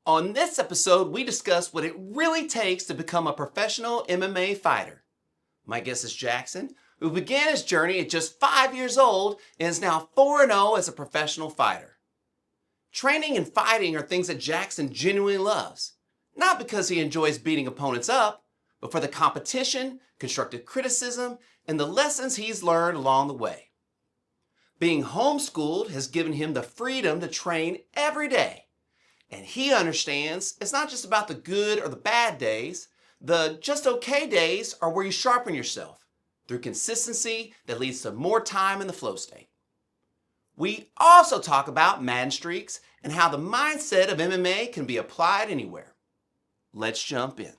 On this episode, we discuss what it really takes to become a professional MMA fighter. My guest is Jackson, who began his journey at just 5 years old and is now 4-0 as a professional fighter. Training and fighting are things that Jackson genuinely loves, not because he enjoys beating opponents up, but for the competition, constructive criticism, and the lessons he's learned along the way. Being homeschooled has given him the freedom to train every day. And he understands it's not just about the good or the bad days. The just okay days are where you sharpen yourself through consistency that leads to more time in the flow state. We also talk about Madden streaks and how the mindset of MMA can be applied anywhere. Let's jump in.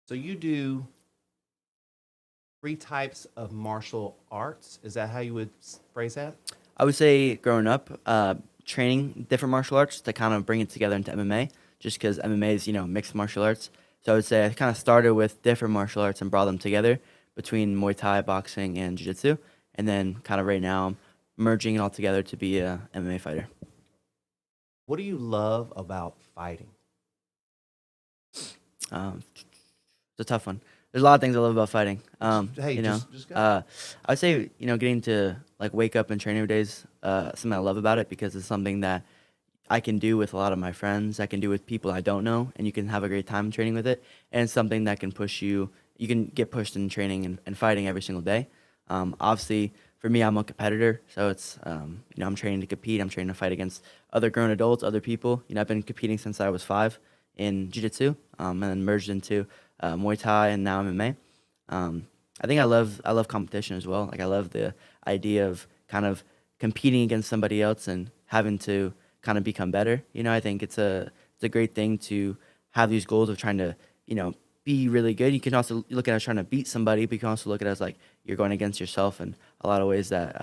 So you do 3 types of martial arts. Is that how you would phrase that? I would say growing up, training different martial arts to kind of bring it together into MMA, just because MMA is, mixed martial arts. So I would say I kind of started with different martial arts and brought them together between Muay Thai, boxing, and Jiu-Jitsu. And then kind of right now I'm merging it all together to be a MMA fighter. What do you love about fighting? It's a tough one. There's a lot of things I love about fighting. Hey, just go. I would say, getting to wake up and train every day is something I love about it because it's something that I can do with a lot of my friends. I can do with people I don't know, and you can have a great time training with it. And it's something that can push you. You can get pushed in training and fighting every single day. Obviously, for me, I'm a competitor, so it's I'm training to compete. I'm training to fight against other grown adults, other people. I've been competing since I was 5 in Jiu-Jitsu, and then merged into Muay Thai and now MMA. I think I love competition as well. Like I love the idea of kind of competing against somebody else and having to kind of become better. I think it's a great thing to have these goals of trying to be really good. You can also look at it as trying to beat somebody, but you can also look at it as like you're going against yourself in a lot of ways that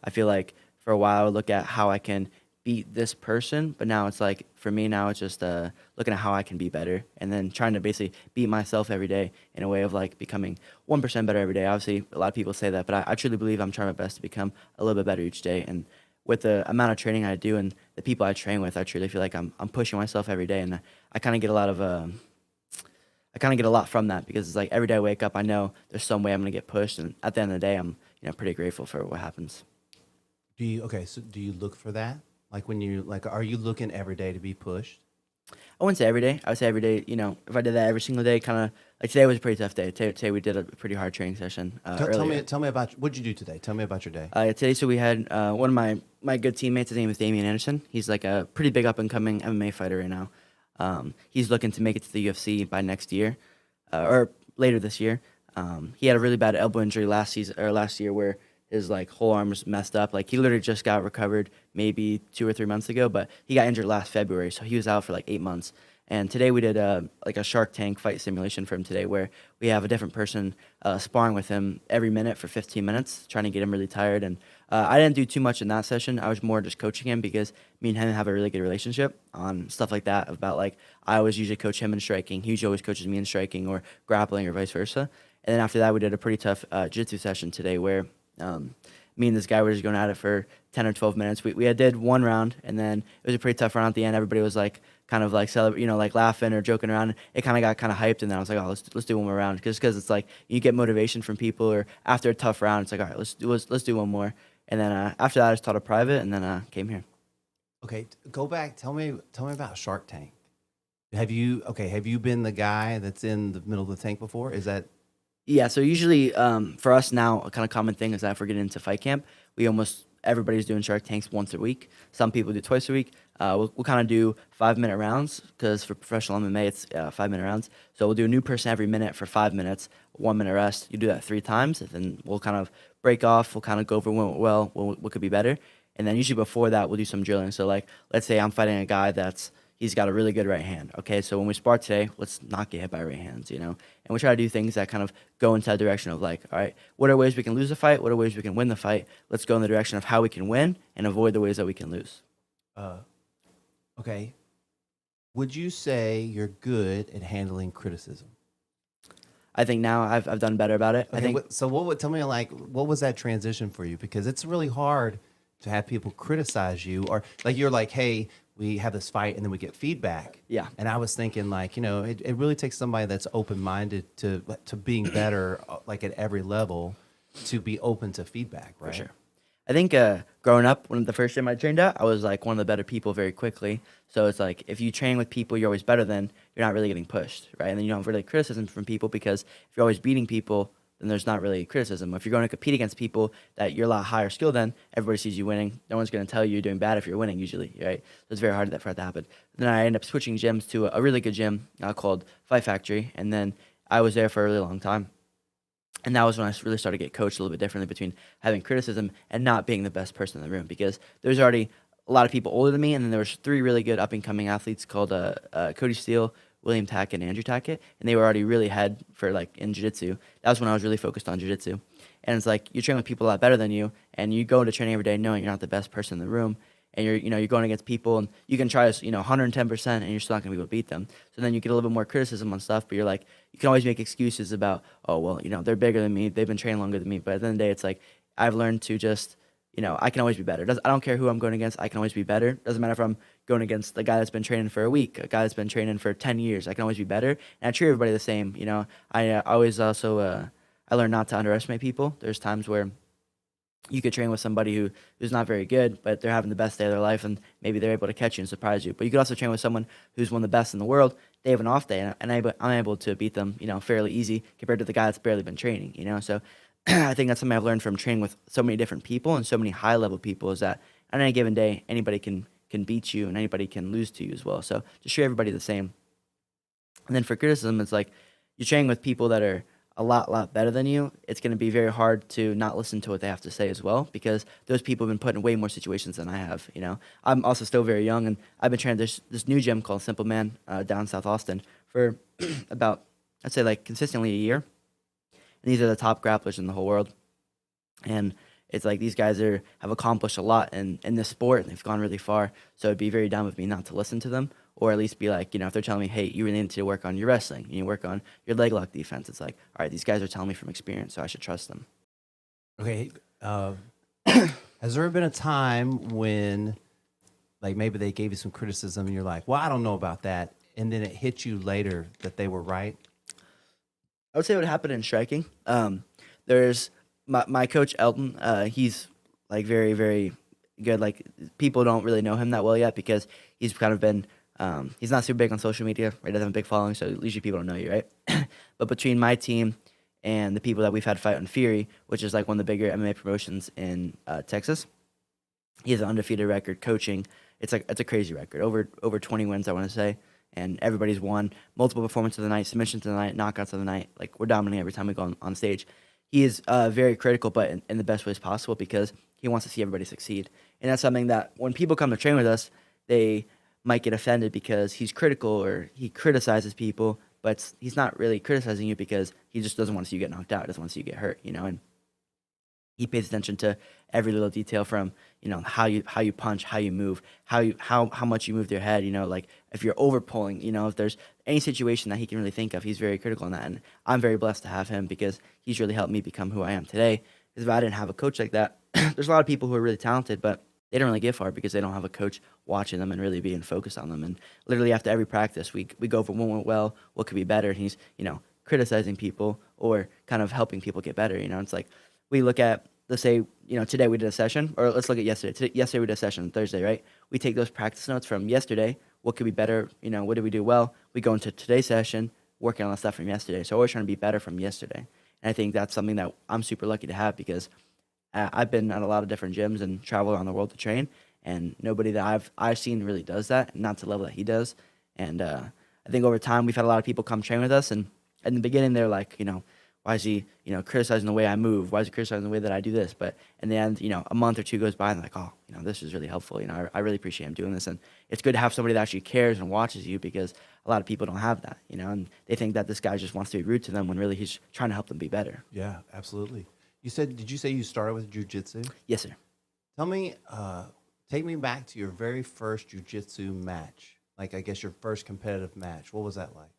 I feel like for a while I would look at how I can beat this person, but now it's like for me now it's just looking at how I can be better and then trying to basically beat myself every day in a way of like becoming 1% better every day. Obviously a lot of people say that, but I truly believe I'm trying my best to become a little bit better each day. And with the amount of training I do and the people I train with, I truly feel like I'm pushing myself every day, and I kind of get a lot of from that because it's like every day I wake up I know there's some way I'm gonna get pushed, and at the end of the day I'm pretty grateful for what happens. Do you look for that? Like when you are you looking every day to be pushed? I wouldn't say every day. I would say every day, if I did that every single day, kind of like today was a pretty tough day. Today we did a pretty hard training session earlier. Tell me about what'd you do today. Tell me about your day. Today, so we had one of my good teammates. His name is Damian Anderson. He's like a pretty big up and coming MMA fighter right now. He's looking to make it to the UFC by next year, or later this year. He had a really bad elbow injury last year where his whole arm was messed up. Like he literally just got recovered maybe 2 or 3 months ago, but he got injured last February, so he was out for 8 months. And today we did a Shark Tank fight simulation for him today, where we have a different person sparring with him every minute for 15 minutes, trying to get him really tired. And I didn't do too much in that session. I was more just coaching him because me and him have a really good relationship on stuff like that. About I always usually coach him in striking. He usually always coaches me in striking or grappling or vice versa. And then after that, we did a pretty tough jiu-jitsu session today where me and this guy were just going at it for 10 or 12 minutes. We did one round, and then it was a pretty tough round at the end. Everybody was celebrating, laughing or joking around. It kind of got kind of hyped, and then I was like, oh, let's do one more round, because it's you get motivation from people, or after a tough round, it's like, all right, let's do one more. And then after that, I just taught a private, and then came here. Okay, go back. Tell me about Shark Tank. Have you been the guy that's in the middle of the tank before? Is that? Yeah, so usually for us now, a kind of common thing is that if we're getting into fight camp, everybody's doing Shark Tanks once a week. Some people do twice a week. We'll kind of do 5-minute rounds because for professional MMA, it's 5-minute rounds. So we'll do a new person every minute for 5 minutes, 1 minute rest. You do that 3 times, and then we'll kind of break off. We'll kind of go over what went well, what could be better. And then usually before that, we'll do some drilling. So let's say I'm fighting a guy that's he's got a really good right hand. Okay, so when we spar today, let's not get hit by right hands, you know? And we try to do things that kind of go into that direction of like, all right, what are ways we can lose the fight? What are ways we can win the fight? Let's go in the direction of how we can win and avoid the ways that we can lose. Okay. Would you say you're good at handling criticism? I think now I've done better about it. Okay, I think so what would tell me like what was that transition for you? Because it's really hard to have people criticize you or like you're like, hey, we have this fight and then we get feedback. Yeah. And I was thinking like, you know, it really takes somebody that's open minded to being better like at every level to be open to feedback, right? For sure. I think growing up, when the first gym I trained at, I was like one of the better people very quickly. So it's like if you train with people you're always better than, you're not really getting pushed, right? And then you don't have really criticism from people because if you're always beating people, then there's not really criticism. If you're going to compete against people that you're a lot higher skill than, everybody sees you winning. No one's going to tell you you're doing bad if you're winning usually, right? So it's very hard for that to happen. Then I ended up switching gyms to a really good gym called Fight Factory, and then I was there for a really long time. And that was when I really started to get coached a little bit differently between having criticism and not being the best person in the room because there's already a lot of people older than me, and then there was 3 really good up-and-coming athletes called Cody Steele, William Tackett, and Andrew Tackett, and they were already really ahead for like in jiu-jitsu. That was when I was really focused on jiu-jitsu. And it's like you train with people a lot better than you, and you go into training every day knowing you're not the best person in the room, and you're going against people, and you can try 110%, and you're still not going to be able to beat them. So then you get a little bit more criticism on stuff, but you're like, you can always make excuses about, oh, well, they're bigger than me, they've been training longer than me. But at the end of the day, it's like, I've learned to just, I can always be better. I don't care who I'm going against, I can always be better. Doesn't matter if I'm going against the guy that's been training for a week, a guy that's been training for 10 years, I can always be better. And I treat everybody the same, I always also, I learn not to underestimate people. There's times where you could train with somebody who's not very good, but they're having the best day of their life, and maybe they're able to catch you and surprise you. But you could also train with someone who's one of the best in the world. They have an off day, and I'm able to beat them, fairly easy compared to the guy that's barely been training, So I think that's something I've learned from training with so many different people and so many high-level people is that on any given day, anybody can beat you and anybody can lose to you as well. So just treat everybody the same. And then for criticism, it's like you're training with people that are a lot better than you. It's going to be very hard to not listen to what they have to say as well because those people have been put in way more situations than I have, I'm also still very young, and I've been training this new gym called Simple Man down South Austin for about, I'd say like consistently a year. And these are the top grapplers in the whole world. And it's like these guys have accomplished a lot in this sport, and they've gone really far. So it'd be very dumb of me not to listen to them, or at least be like, if they're telling me, hey, you really need to work on your wrestling, you need to work on your leg lock defense. It's like, all right, these guys are telling me from experience, so I should trust them. Okay. Has there been a time when, like, maybe they gave you some criticism and you're like, well, I don't know about that, and then it hit you later that they were right? I would say what happened in striking. There's my coach Elton. He's like very, very good. Like people don't really know him that well yet because he's kind of been. He's not super big on social media. Right, doesn't have a big following, so usually people don't know you, right? But between my team and the people that we've had fight on Fury, which is like one of the bigger MMA promotions in Texas, he has an undefeated record coaching. It's a crazy record, over 20 wins, I want to say. And everybody's won multiple performances of the night, submissions of the night, knockouts of the night. Like, we're dominating every time we go on stage. He is very critical, but in the best ways possible because he wants to see everybody succeed. And that's something that when people come to train with us, they might get offended because he's critical or he criticizes people, but he's not really criticizing you because he just doesn't want to see you get knocked out, doesn't want to see you get hurt, And he pays attention to every little detail from, how you punch, how you move, how much you move your head, like if you're over pulling, if there's any situation that he can really think of, he's very critical in that. And I'm very blessed to have him because he's really helped me become who I am today. Because if I didn't have a coach like that, there's a lot of people who are really talented, but they don't really get far because they don't have a coach watching them and really being focused on them. And literally after every practice, we go over what went well, what could be better. And he's, criticizing people or kind of helping people get better. It's like we look at, let's say, today we did a session, or let's look at yesterday. Yesterday we did a session, Thursday, right? We take those practice notes from yesterday. What could be better? What did we do well? We go into today's session, working on the stuff from yesterday. So always trying to be better from yesterday. And I think that's something that I'm super lucky to have because I've been at a lot of different gyms and traveled around the world to train, and nobody that I've seen really does that, and not to the level that he does. And I think over time we've had a lot of people come train with us, and in the beginning they're like, why is he, criticizing the way I move? Why is he criticizing the way that I do this? But in the end, a month or two goes by and they're like, oh, this is really helpful. I really appreciate him doing this. And it's good to have somebody that actually cares and watches you, because a lot of people don't have that, and they think that this guy just wants to be rude to them when really he's trying to help them be better. Yeah, absolutely. Did you say you started with jiu-jitsu? Yes, sir. Tell me, take me back to your very first jiu-jitsu match. Like, I guess your first competitive match. What was that like?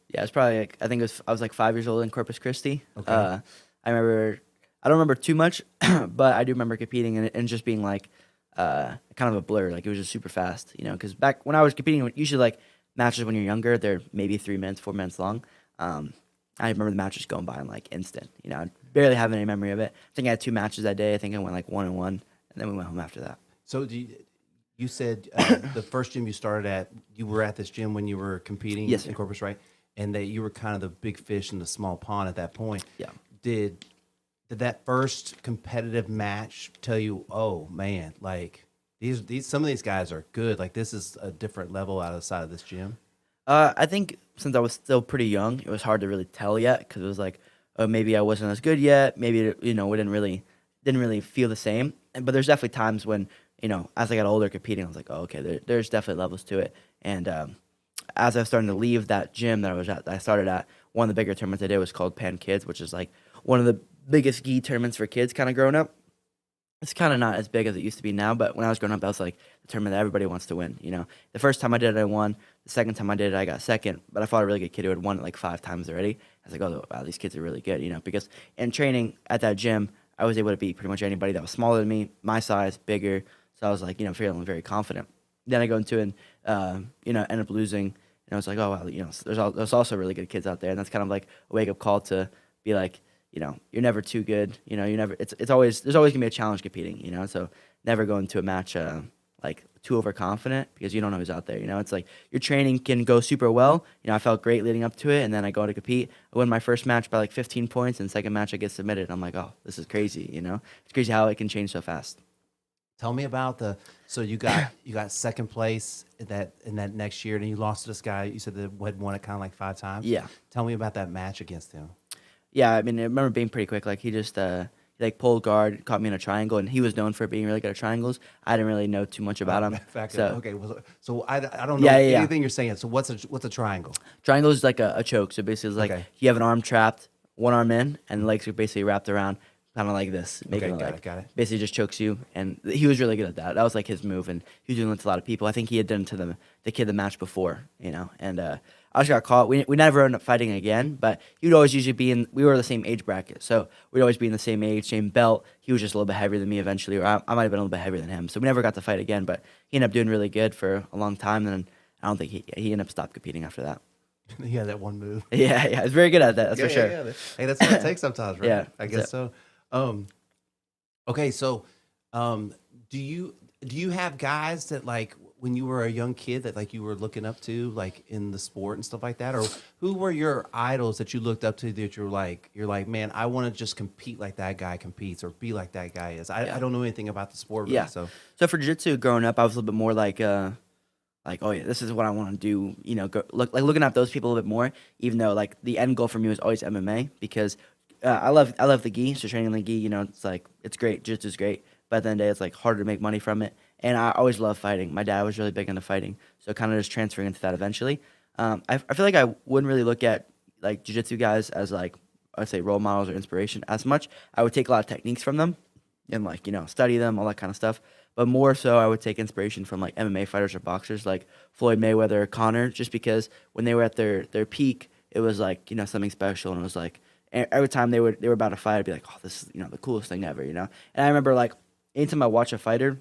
Yeah, it's probably like, I was like 5 years old in Corpus Christi. Okay. I don't remember too much, but I do remember competing and just being like kind of a blur. Like, it was just super fast, because back when I was competing, usually like matches when you're younger, they're maybe 3 minutes, 4 minutes long. I remember the matches going by in like instant. I barely have any memory of it. I think I had 2 matches that day. I think I went like 1-1, and then we went home after that. So you said the first gym you started at, you were at this gym when you were competing Yes, in sir. Corpus, right? And that you were kind of the big fish in the small pond at that point. Yeah. Did that first competitive match tell you, oh man, like these some of these guys are good. Like, this is a different level outside of this gym? I think since I was still pretty young, it was hard to really tell yet, because it was like, oh, maybe I wasn't as good yet. Maybe we didn't really feel the same. But there's definitely times when as I got older competing, I was like, oh, okay, there's definitely levels to it. And as I was starting to leave that gym that I started at, one of the bigger tournaments I did was called Pan Kids, which is like one of the biggest gi tournaments for kids kind of growing up. It's kind of not as big as it used to be now, but when I was growing up, that was like the tournament that everybody wants to win. The first time I did it, I won. The second time I did it, I got second. But I fought a really good kid who had won it like 5 times already. I was like, oh, wow, these kids are really good, because in training at that gym, I was able to beat pretty much anybody that was smaller than me, my size, bigger. So I was like, feeling very confident. Then I go into it and, end up losing. And I was like, oh, wow, there's also really good kids out there. And that's kind of like a wake-up call to be like, you're never too good. There's always going to be a challenge competing, so never go into a match like too overconfident, because you don't know who's out there. It's like your training can go super well. I felt great leading up to it, and then I go to compete. I win my first match by like 15 points, and second match I get submitted. I'm like, oh, this is crazy. It's crazy how it can change so fast. Tell me about so you got second place in that next year, and you lost to this guy. You said that had won it kind of like 5 times. Yeah. Tell me about that match against him. Yeah, I mean, I remember being pretty quick. Like, he just he pulled guard, caught me in a triangle, and he was known for being really good at triangles. I didn't really know too much about him. Okay, so I don't know anything you're saying. So what's a triangle? Triangle is like a choke. So basically, it's like you have an arm trapped, one arm in, and the legs are basically wrapped around, kind of like this. Got it. Basically just chokes you, and he was really good at that. That was like his move, and he was doing it to a lot of people. I think he had done it to the kid the match before, and I just got caught. We never ended up fighting again, but he would always usually be we were the same age bracket, so we'd always be in the same age, same belt. He was just a little bit heavier than me eventually, or I might have been a little bit heavier than him, so we never got to fight again, but he ended up doing really good for a long time, and then I don't think he ended up stopped competing after that. He had that one move. Yeah, he's very good at that, that's for sure. Yeah. Hey, that's what it takes sometimes, right? Yeah, I guess so. Okay, so do you have guys that, like, when you were a young kid, that like you were looking up to, like in the sport and stuff like that, or who were your idols that you looked up to, that you're like, man, I want to just compete like that guy competes, or be like that guy is? I don't know anything about the sport really, Yeah. so For jiu-jitsu growing up, I was a little bit more like oh yeah, this is what I want to do. Looking at those people a little bit more, even though like the end goal for me was always MMA, because I love the gi. So training the gi, it's like, it's great. Jiu-jitsu's great, but at the end of the day, it's like harder to make money from it. And I always loved fighting. My dad was really big into fighting, so kind of just transferring into that eventually. I feel like I wouldn't really look at like jiu-jitsu guys as like, I'd say, role models or inspiration as much. I would take a lot of techniques from them and like, study them, all that kind of stuff. But more so, I would take inspiration from like MMA fighters or boxers like Floyd Mayweather or Conor, just because when they were at their peak, it was like, something special, and it was like every time they were about to fight, I'd be like, oh, this is the coolest thing ever, And I remember like anytime I watch a fighter,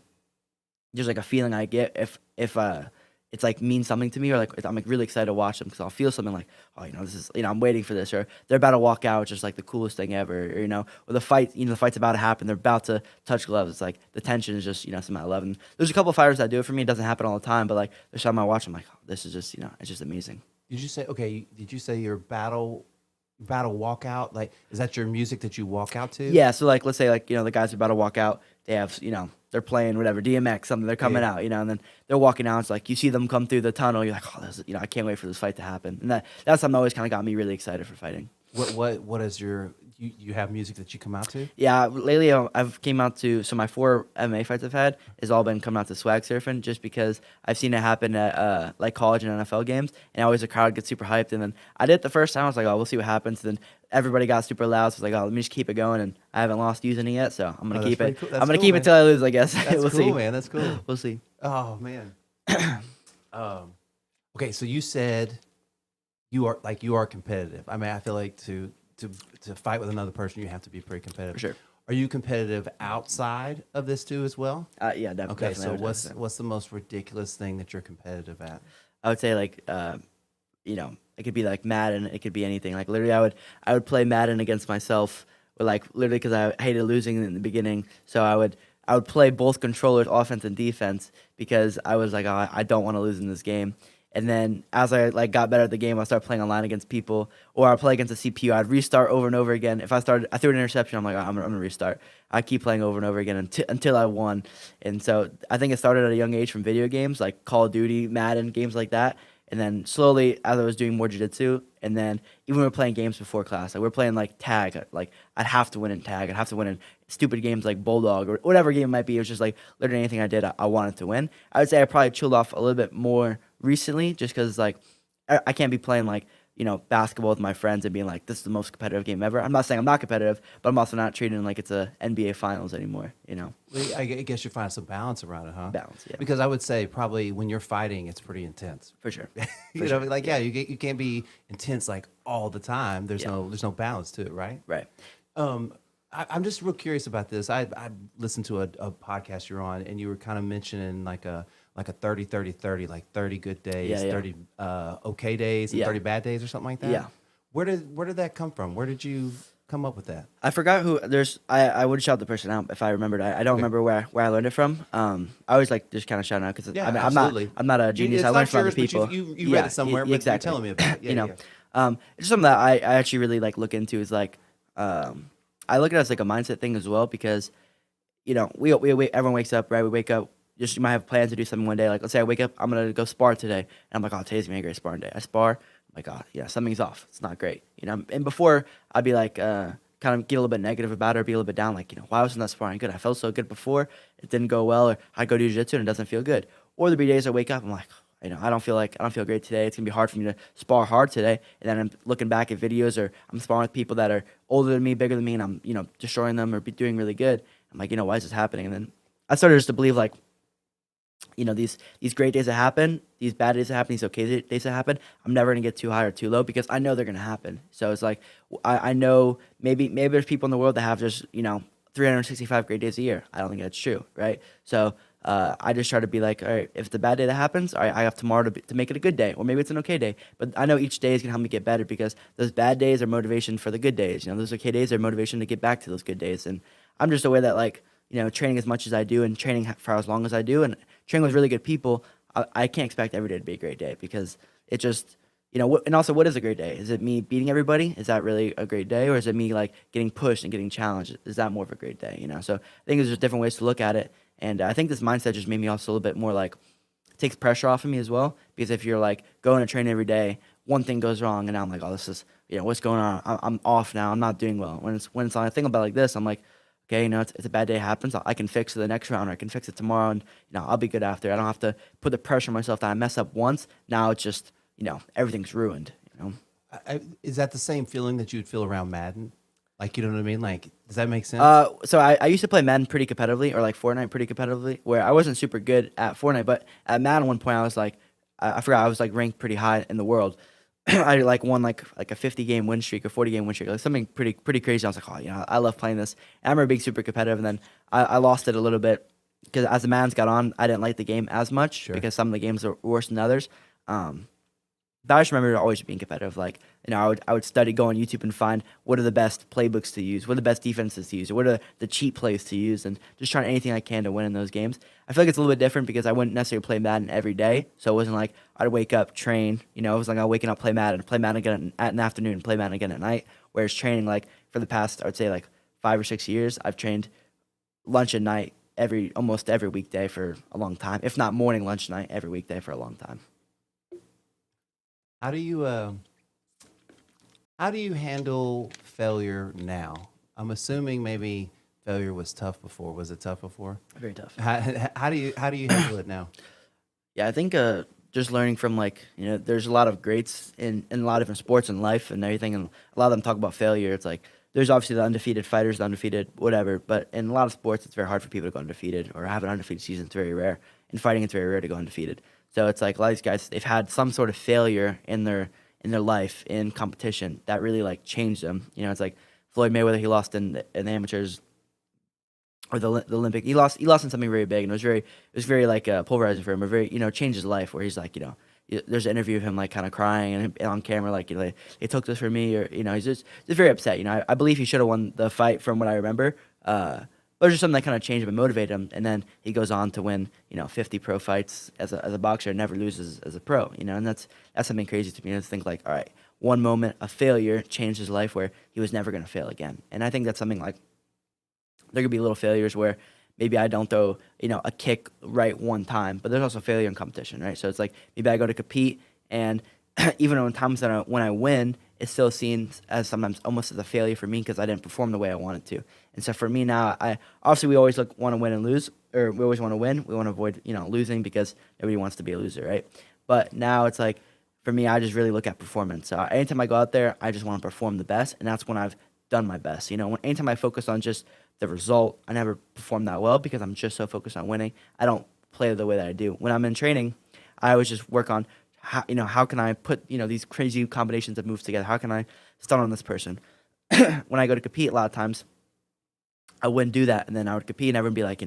there's like a feeling I get if it's like means something to me, or like I'm like really excited to watch them, because I'll feel something like, oh, this is, I'm waiting for this, or they're about to walk out, it's just like the coolest thing ever, or or the fight, the fight's about to happen, they're about to touch gloves. It's like the tension is just something I love. And there's a couple of fighters that do it for me. It doesn't happen all the time, but like the time I watch, I'm like, oh, this is just it's just amazing. Did you say your battle walkout? Like, is that your music that you walk out to? Yeah, so like let's say like the guys are about to walk out, they have they're playing whatever DMX something, they're coming out, and then they're walking out. It's like you see them come through the tunnel, you're like, oh, this, I can't wait for this fight to happen. And that's something that always kind of got me really excited for fighting. What is your you have music that you come out to? Yeah, lately I've came out to, so my 4 MMA fights I've had has all been coming out to swag surfing, just because I've seen it happen at like college and NFL games, and always the crowd gets super hyped. And then I did it the first time, I was like, oh, we'll see what happens. Then everybody got super loud, so I was like, oh, let me just keep it going, and I haven't lost using it yet, so I'm gonna Oh, keep that's it. pretty cool. I'm That's gonna cool, keep man. it till I lose, I guess. That's we'll cool, see. man. That's cool. We'll see. Oh man. Okay, so you said you are competitive. I mean, I feel like to fight with another person, you have to be pretty competitive. For sure. Are you competitive outside of this too as well? Yeah, Okay, definitely. so I would say. what's the most ridiculous thing that you're competitive at? I would say like it could be like Madden, it could be anything. Like literally, I would play Madden against myself, or like literally because I hated losing in the beginning, so I would play both controllers, offense and defense, because I was like, oh, I don't want to lose in this game. And then as I like got better at the game, I started playing online against people, or I'd play against a CPU. I'd restart over and over again. If I threw an interception, I'm like, oh, I'm gonna restart. I keep playing over and over again until I won. And so I think it started at a young age from video games like Call of Duty, Madden, games like that. And then slowly, as I was doing more jiu-jitsu, and then even when we were playing games before class, like we are playing like tag, like I'd have to win in tag, I'd have to win in stupid games like Bulldog or whatever game it might be. It was just like literally anything I did, I wanted to win. I would say I probably chilled off a little bit more recently, just because like I can't be playing like basketball with my friends and being like, this is the most competitive game ever. I'm not saying I'm not competitive, but I'm also not treating it like it's a NBA Finals anymore. Well, I guess you find some balance around it, huh? Balance, yeah. Because I would say probably when you're fighting, it's pretty intense. For sure. You can't be intense like all the time. There's no balance to it, right? Right. I'm just real curious about this. I listened to a podcast you're on, and you were kind of mentioning like a 30-30-30, like 30 good days, 30 okay days, and 30 bad days, or something like that. Yeah. Where did that come from? Where did you come up with that? I forgot who. I would shout the person out if I remembered. I don't remember where I learned it from. I always like just kind of shouting out because absolutely. I'm not a genius. It's I not learned from other yours, but people. you read it somewhere, but exactly. you're telling me about it. Yeah, It's just something that I actually really like look into. Is like I look at it as like a mindset thing as well, because we everyone wakes up, right? We wake up. Just you might have plans to do something one day. Like let's say I wake up, I'm gonna go spar today, and I'm like, oh, today's gonna be a great sparring day. I spar, I'm like, oh yeah, something's off. It's not great, And before I'd be like, kind of get a little bit negative about it, or be a little bit down, like why wasn't that sparring good? I felt so good before, it didn't go well, or I go do jiu-jitsu and it doesn't feel good. Or there'll be days I wake up, I'm like, I don't feel great today. It's gonna be hard for me to spar hard today. And then I'm looking back at videos, or I'm sparring with people that are older than me, bigger than me, and I'm destroying them or doing really good. I'm like, why is this happening? And then I started just to believe like, these great days that happen, these bad days that happen, these okay days that happen, I'm never gonna get too high or too low, because I know they're gonna happen. So it's like I know maybe there's people in the world that have just 365 great days a year. I don't think that's true, right? So I just try to be like, all right, if it's a bad day that happens, all right, I have tomorrow to make it a good day, or maybe it's an okay day. But I know each day is gonna help me get better, because those bad days are motivation for the good days. Those okay days are motivation to get back to those good days. And I'm just aware that like training as much as I do, and training for as long as I do, and training with really good people, I can't expect every day to be a great day, because it just, and also, what is a great day? Is it me beating everybody? Is that really a great day? Or is it me like getting pushed and getting challenged? Is that more of a great day? So I think there's just different ways to look at it. And I think this mindset just made me also a little bit more like, takes pressure off of me as well. Because if you're like going to train every day, one thing goes wrong, and now I'm like, oh, this is, what's going on? I'm off now. I'm not doing well. When it's on a thing about like this, I'm like, okay, it's a bad day happens, I can fix it the next round, or I can fix it tomorrow, and I'll be good after. I don't have to put the pressure on myself that I mess up once. Now it's just everything's ruined. Is that the same feeling that you'd feel around Madden? Like, you know what I mean? Like, does that make sense? So I used to play Madden pretty competitively, or like Fortnite pretty competitively, where I wasn't super good at Fortnite, but at Madden one point I was like, I forgot, I was like ranked pretty high in the world. I like won like a 50-game win streak, or 40-game win streak, like something pretty crazy. I was like, oh, I love playing this. And I remember being super competitive, and then I lost it a little bit, because as the Maddens got on, I didn't like the game as much, because some of the games are worse than others. But I just remember always being competitive. Like, I would study, go on YouTube and find what are the best playbooks to use, what are the best defenses to use, or what are the cheat plays to use, and just trying anything I can to win in those games. I feel like it's a little bit different, because I wouldn't necessarily play Madden every day. So it wasn't like I'd wake up, train, it was like I was waking up, play Madden again at an afternoon, play Madden again at night. Whereas training, like for the past, I would say like 5 or 6 years, I've trained lunch and night almost every weekday for a long time, if not morning, lunch, night, every weekday for a long time. How do you How do you handle failure now? I'm assuming maybe failure was tough before. Was it tough before? Very tough. How do you handle it now? Yeah, I think just learning from there's a lot of greats in a lot of different sports and life and everything, and a lot of them talk about failure. It's like there's obviously the undefeated fighters, the undefeated whatever, but in a lot of sports, it's very hard for people to go undefeated or have an undefeated season. It's very rare. In fighting, it's very rare to go undefeated. So it's like a lot of these guys, they've had some sort of failure in their life in competition that really like changed them. You know, it's like Floyd Mayweather, he lost in the amateurs or the Olympic. He lost in something very big, and it was very like pulverizing for him. Or very changed his life. Where he's like there's an interview of him like kind of crying and on camera like they took this from me, or he's just very upset. I believe he should have won the fight from what I remember. But it's just something that kind of changed him and motivated him, and then he goes on to win 50 pro fights as a boxer, and never loses as a pro. And that's something crazy to me. To think like, all right, one moment of failure changed his life where he was never going to fail again. And I think that's something like there could be little failures where maybe I don't throw, a kick right one time, but there's also failure in competition, right? So it's like maybe I go to compete, and even on times that when I win, it's still seen as sometimes almost as a failure for me because I didn't perform the way I wanted to. And so for me now, we always want to win and lose, or we always want to win. We want to avoid, losing because nobody wants to be a loser, right? But now it's like, for me, I just really look at performance. So anytime I go out there, I just want to perform the best, and that's when I've done my best. Anytime I focus on just the result, I never perform that well because I'm just so focused on winning. I don't play the way that I do. When I'm in training, I always just work on how can I put these crazy combinations of moves together? How can I stun on this person? When I go to compete, a lot of times I wouldn't do that, and then I would compete, and everyone would be like,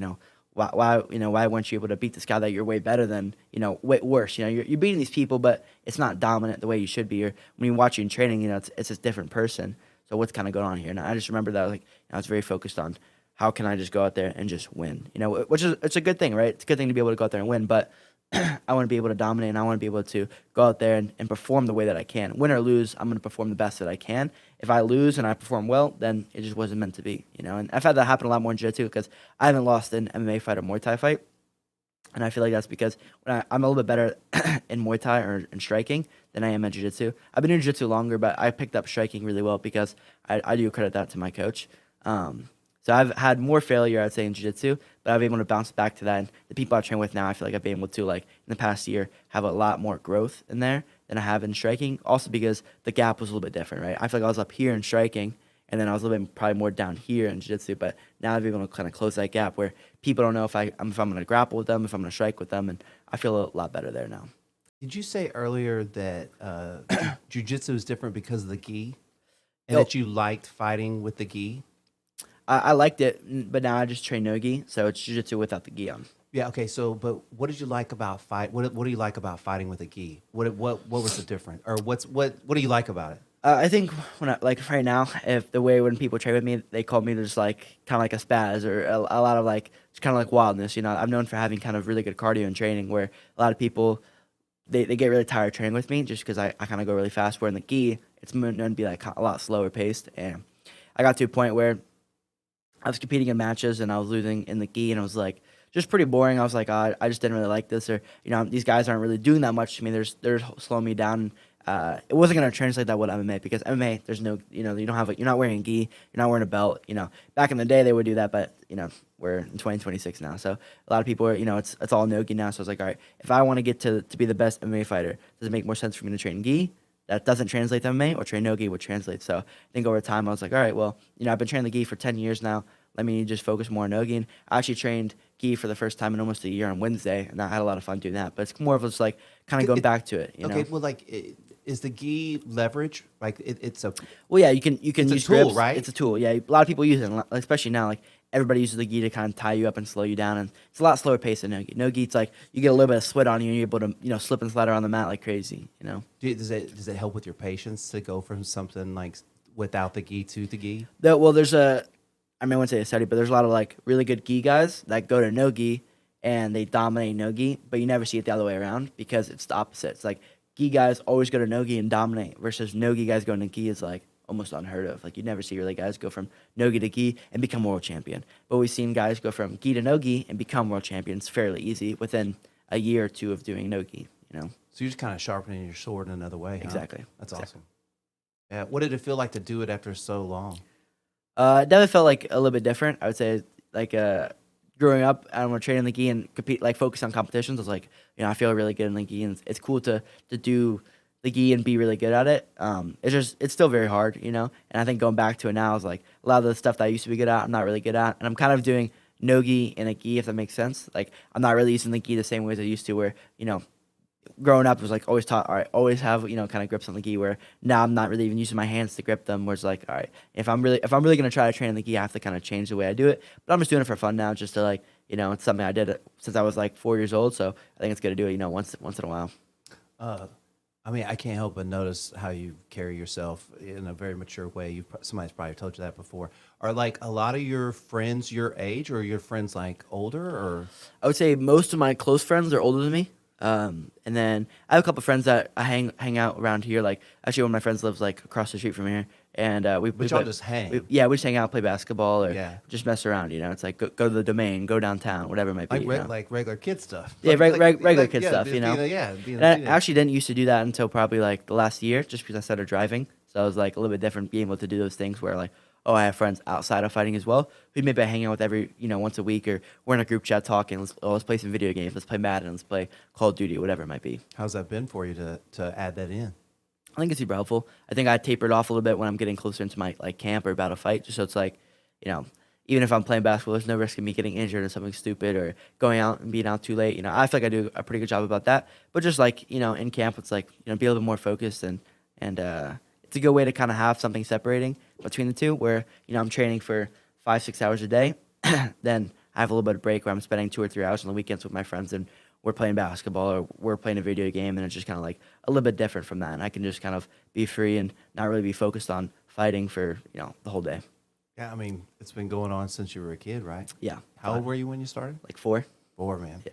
why weren't you able to beat this guy that you're way better than, way worse? You're beating these people, but it's not dominant the way you should be. Or when you watch you in training, it's a different person. So what's kind of going on here? And I just remember that I was very focused on how can I just go out there and just win, which is it's a good thing, right? It's a good thing to be able to go out there and win, but I want to be able to dominate, and I want to be able to go out there and perform the way that I can. Win or lose, I'm going to perform the best that I can. If I lose and I perform well, then it just wasn't meant to be, And I've had that happen a lot more in jiu-jitsu because I haven't lost an MMA fight or Muay Thai fight. And I feel like that's because I'm a little bit better in Muay Thai or in striking than I am at jiu-jitsu. I've been in jiu-jitsu longer, but I picked up striking really well because I do credit that to my coach. So I've had more failure, I'd say, in jiu-jitsu, but I've been able to bounce back to that. And the people I train with now, I feel like I've been able to, in the past year, have a lot more growth in there than I have in striking. Also because the gap was a little bit different, right? I feel like I was up here in striking, and then I was a little bit probably more down here in jiu-jitsu. But now I've been able to kind of close that gap where people don't know if I'm going to grapple with them, if I'm going to strike with them, and I feel a lot better there now. Did you say earlier that jiu-jitsu is different because of the gi, and Nope. that you liked fighting with the gi? I liked it, but now I just train no gi, so it's jiu-jitsu without the gi on. Yeah. Okay. So, but what did you like about fight? What do you like about fighting with a gi? What was the difference, or what do you like about it? I think when right now, if the way when people train with me, they call me just kind of like a spaz or a lot of it's kind of like wildness. I'm known for having kind of really good cardio and training where a lot of people they get really tired training with me just because I kind of go really fast. Where in the gi, it's known to be a lot slower paced, and I got to a point where I was competing in matches and I was losing in the gi, and it was just pretty boring. I was like, I just didn't really like this, or these guys aren't really doing that much to me. They're slowing me down. It wasn't gonna translate that with MMA because MMA, there's no, you don't have you're not wearing a gi, you're not wearing a belt. Back in the day they would do that, but we're in 2026 now, so a lot of people are, it's all no gi now. So I was like, all right, if I want to get to be the best MMA fighter, does it make more sense for me to train gi? That doesn't translate to MMA, or train no gi would translate. So I think over time I was like, all right, well, I've been training the gi for 10 years now. Let me just focus more on no gi. And I actually trained gi for the first time in almost a year on Wednesday, and I had a lot of fun doing that. But it's more of just kind of going back to it. Okay. Well, is the gi leverage? It's a Well, yeah, you can it's a use tool, grips. right? It's a tool. Yeah, a lot of people use it, especially now. Everybody uses the gi to kind of tie you up and slow you down, and it's a lot slower pace than no gi. No gi, it's you get a little bit of sweat on you, and you're able to slip and slide around the mat like crazy. Does it help with your patience to go from something without the gi to the gi? There's I wouldn't say a study, but there's a lot of really good gi guys that go to no gi and they dominate no gi, but you never see it the other way around because it's the opposite. It's gi guys always go to no gi and dominate versus no gi guys going to gi is almost unheard of. You never see really guys go from no gi to gi and become world champion. But we've seen guys go from gi to no gi and become world champions fairly easy within a year or two of doing no gi. So you're just kind of sharpening your sword in another way. Huh? Exactly. That's Exactly. awesome. Yeah. What did it feel like to do it after so long? It definitely felt like a little bit different. I would say like growing up, I don't want to train in the gi and compete, like focus on competitions. I was like, I feel really good in the gi, and it's cool to do the gi and be really good at it. It's still very hard, And I think going back to it now is like a lot of the stuff that I used to be good at, I'm not really good at, and I'm kind of doing no gi and a gi, if that makes sense. Like I'm not really using the gi the same way as I used to, where growing up it was like always taught, all right, always have kind of grips on the gi. Where now I'm not really even using my hands to grip them. Where it's like, all right, if I'm really gonna try to train the gi, I have to kind of change the way I do it. But I'm just doing it for fun now, just to like it's something I did since I was like 4 years old. So I think it's good to do it once in a while. I mean, I can't help but notice how you carry yourself in a very mature way. Somebody's probably told you that before. Are like a lot of your friends your age, or are your friends like older? Or I would say most of my close friends are older than me. And then I have a couple friends that I hang out around here. Like actually, one of my friends lives like across the street from here, and but y'all just hang. We just hang out, play basketball, or just mess around. It's like go to the Domain, go downtown, whatever it might be. Like regular kid stuff. Yeah, regular kid stuff. Being And I actually didn't used to do that until probably like the last year, just because I started driving. So I was like a little bit different, being able to do those things where like, oh, I have friends outside of fighting as well, who maybe I hang out with every, once a week, or we're in a group chat talking. Let's play some video games. Let's play Madden. Let's play Call of Duty, whatever it might be. How's that been for you to add that in? I think it's super helpful. I think I tapered off a little bit when I'm getting closer into my like camp or about to fight, just so it's like, even if I'm playing basketball, there's no risk of me getting injured or something stupid or going out and being out too late. I feel like I do a pretty good job about that. But just like, in camp, it's like, be a little bit more focused, and it's a good way to kind of have something separating between the two, where, I'm training for 5-6 hours a day. Then I have a little bit of break where I'm spending 2 or 3 hours on the weekends with my friends, and we're playing basketball or we're playing a video game, and it's just kind of like a little bit different from that. And I can just kind of be free and not really be focused on fighting for, the whole day. Yeah, I mean, it's been going on since you were a kid, right? Yeah. How old were you when you started? Like 4. 4, man. Yeah.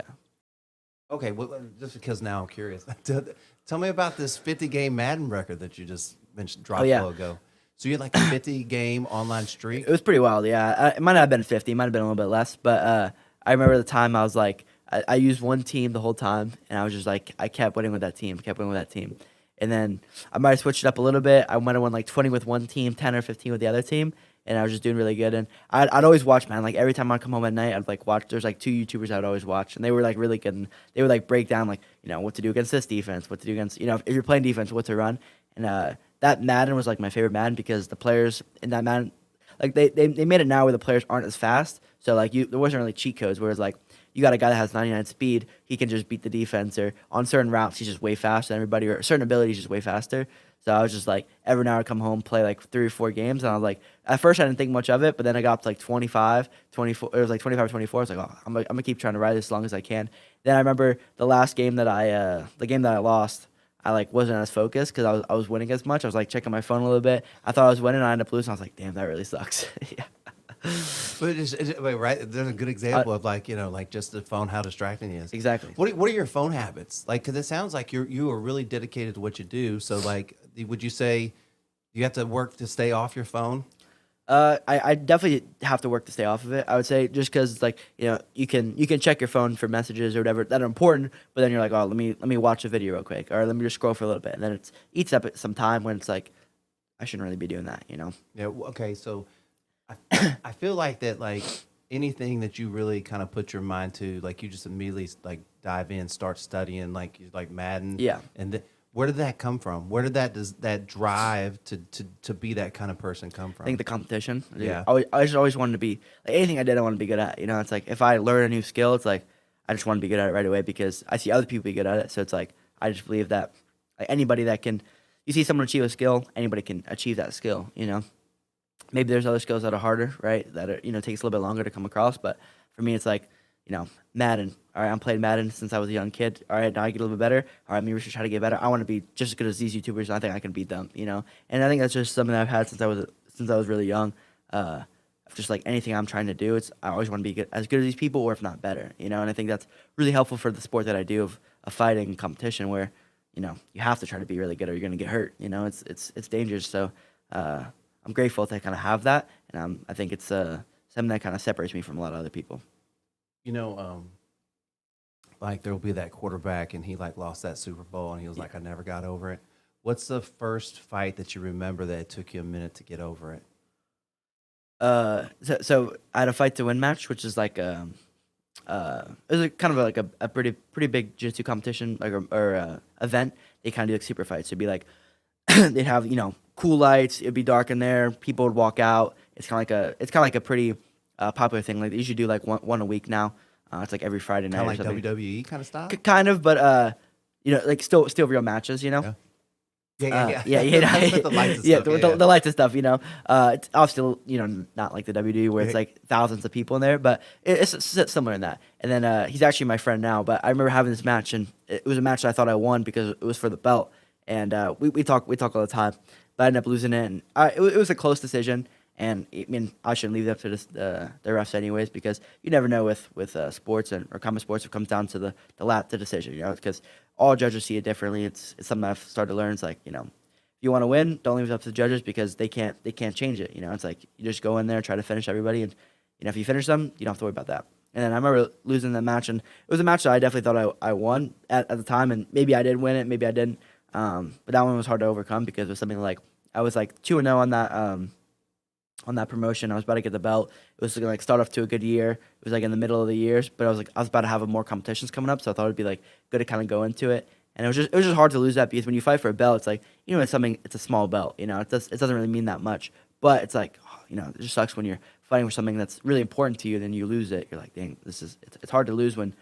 Okay, well, just because now I'm curious. Tell me about this 50-game Madden record that you just mentioned dropped a while ago. So you had like a 50-game online streak? It was pretty wild, yeah. It might not have been 50. It might have been a little bit less. But I remember the time I was like, I used one team the whole time, and I was just like, I kept winning with that team, And then I might have switched it up a little bit. I might have won like 20 with one team, 10 or 15 with the other team, and I was just doing really good. And I'd always watch, man. Like every time I'd come home at night, I'd like watch. There's like 2 YouTubers I'd always watch, and they were like really good. And they would like break down like, what to do against this defense, what to do against, if you're playing defense, what to run. And that Madden was like my favorite Madden, because the players in that Madden, like they made it now where the players aren't as fast. So like there wasn't really cheat codes, whereas like you got a guy that has 99 speed, he can just beat the defense, or on certain routes he's just way faster than everybody, or certain abilities just way faster. So I was just like, every now I'd come home, play like 3 or 4 games, and I was like, at first I didn't think much of it, but then I got up to like 25, 24, it was like 25 or 24. I was like, oh, I'm gonna keep trying to ride this as long as I can. Then I remember the last game that the game that I lost, I like wasn't as focused because I was winning as much. I was like checking my phone a little bit. I thought I was winning, and I ended up losing. I was like, damn, that really sucks. Yeah. But wait, right? There's a good example of like, like just the phone, how distracting it is. Exactly. What are your phone habits? Like, because it sounds like you are really dedicated to what you do. So like, would you say you have to work to stay off your phone? I definitely have to work to stay off of it. I would say, just because like, you can check your phone for messages or whatever that are important, but then you're like, oh, let me watch a video real quick, or let me just scroll for a little bit, and then it eats up some time when it's like, I shouldn't really be doing that, Yeah. Okay. So I feel like that, like anything that you really kind of put your mind to, like you just immediately like dive in, start studying, like Madden. Yeah. And where did that come from? Where did that drive to be that kind of person come from? I think the competition. Yeah. I just always wanted to be, like, anything I did, I wanted to be good at. It's like if I learn a new skill, it's like I just want to be good at it right away, because I see other people be good at it. So it's like I just believe that like anybody that can, you see someone achieve a skill, anybody can achieve that skill. Maybe there's other skills that are harder, right? That are, takes a little bit longer to come across. But for me, it's like, Madden. All right, I'm playing Madden since I was a young kid. All right, now I get a little bit better. All right, maybe we should try to get better. I want to be just as good as these YouTubers, and I think I can beat them, And I think that's just something that I've had since I was really young. Just like anything I'm trying to do, I always want to be as good as these people, or if not better, And I think that's really helpful for the sport that I do of fighting and competition, where, you have to try to be really good or you're going to get hurt. It's dangerous. So I'm grateful to kind of have that, and I think it's something that kind of separates me from a lot of other people. Like there'll be that quarterback, and he like lost that Super Bowl, and he was like, I never got over it. What's the first fight that you remember that it took you a minute to get over it? So I had a fight to win match, which is like it was kind of like a pretty big jiu-jitsu competition, like or event. They kind of do like super fights. So it'd be like they'd have cool lights. It'd be dark in there. People would walk out. It's kind of like a pretty popular thing. Like they usually do like one a week now. It's like every Friday night. Kind Or of like something. WWE kind of style? Kind of, but like still real matches. Yeah. Yeah. With the lights and Yeah, stuff. the lights and stuff. It's obviously not like the WWE where it's Yeah. like thousands of people in there, but it's similar in that. And then he's actually my friend now, but I remember having this match, and it was a match that I thought I won because it was for the belt, and we talk all the time, but I ended up losing it, and it was a close decision. And I mean, I shouldn't leave it up to the refs anyways, because you never know with sports or common sports, it comes down to the decision, because all judges see it differently. It's something I've started to learn. It's like, if you want to win, don't leave it up to the judges because they can't change it. It's like you just go in there, try to finish everybody, and if you finish them, you don't have to worry about that. And then I remember losing that match, and it was a match that I definitely thought I won at the time, and maybe I did win it, maybe I didn't. But that one was hard to overcome because it was something like I was like 2-0 on that promotion. I was about to get the belt. It was gonna like start off to a good year. It was like in the middle of the years, but I was about to have more competitions coming up, so I thought it'd be like good to kind of go into it. And it was just hard to lose that because when you fight for a belt, it's like it's a small belt. It doesn't really mean that much, but it's like it just sucks when you're fighting for something that's really important to you, then you lose it. You're like, dang, it's hard to lose when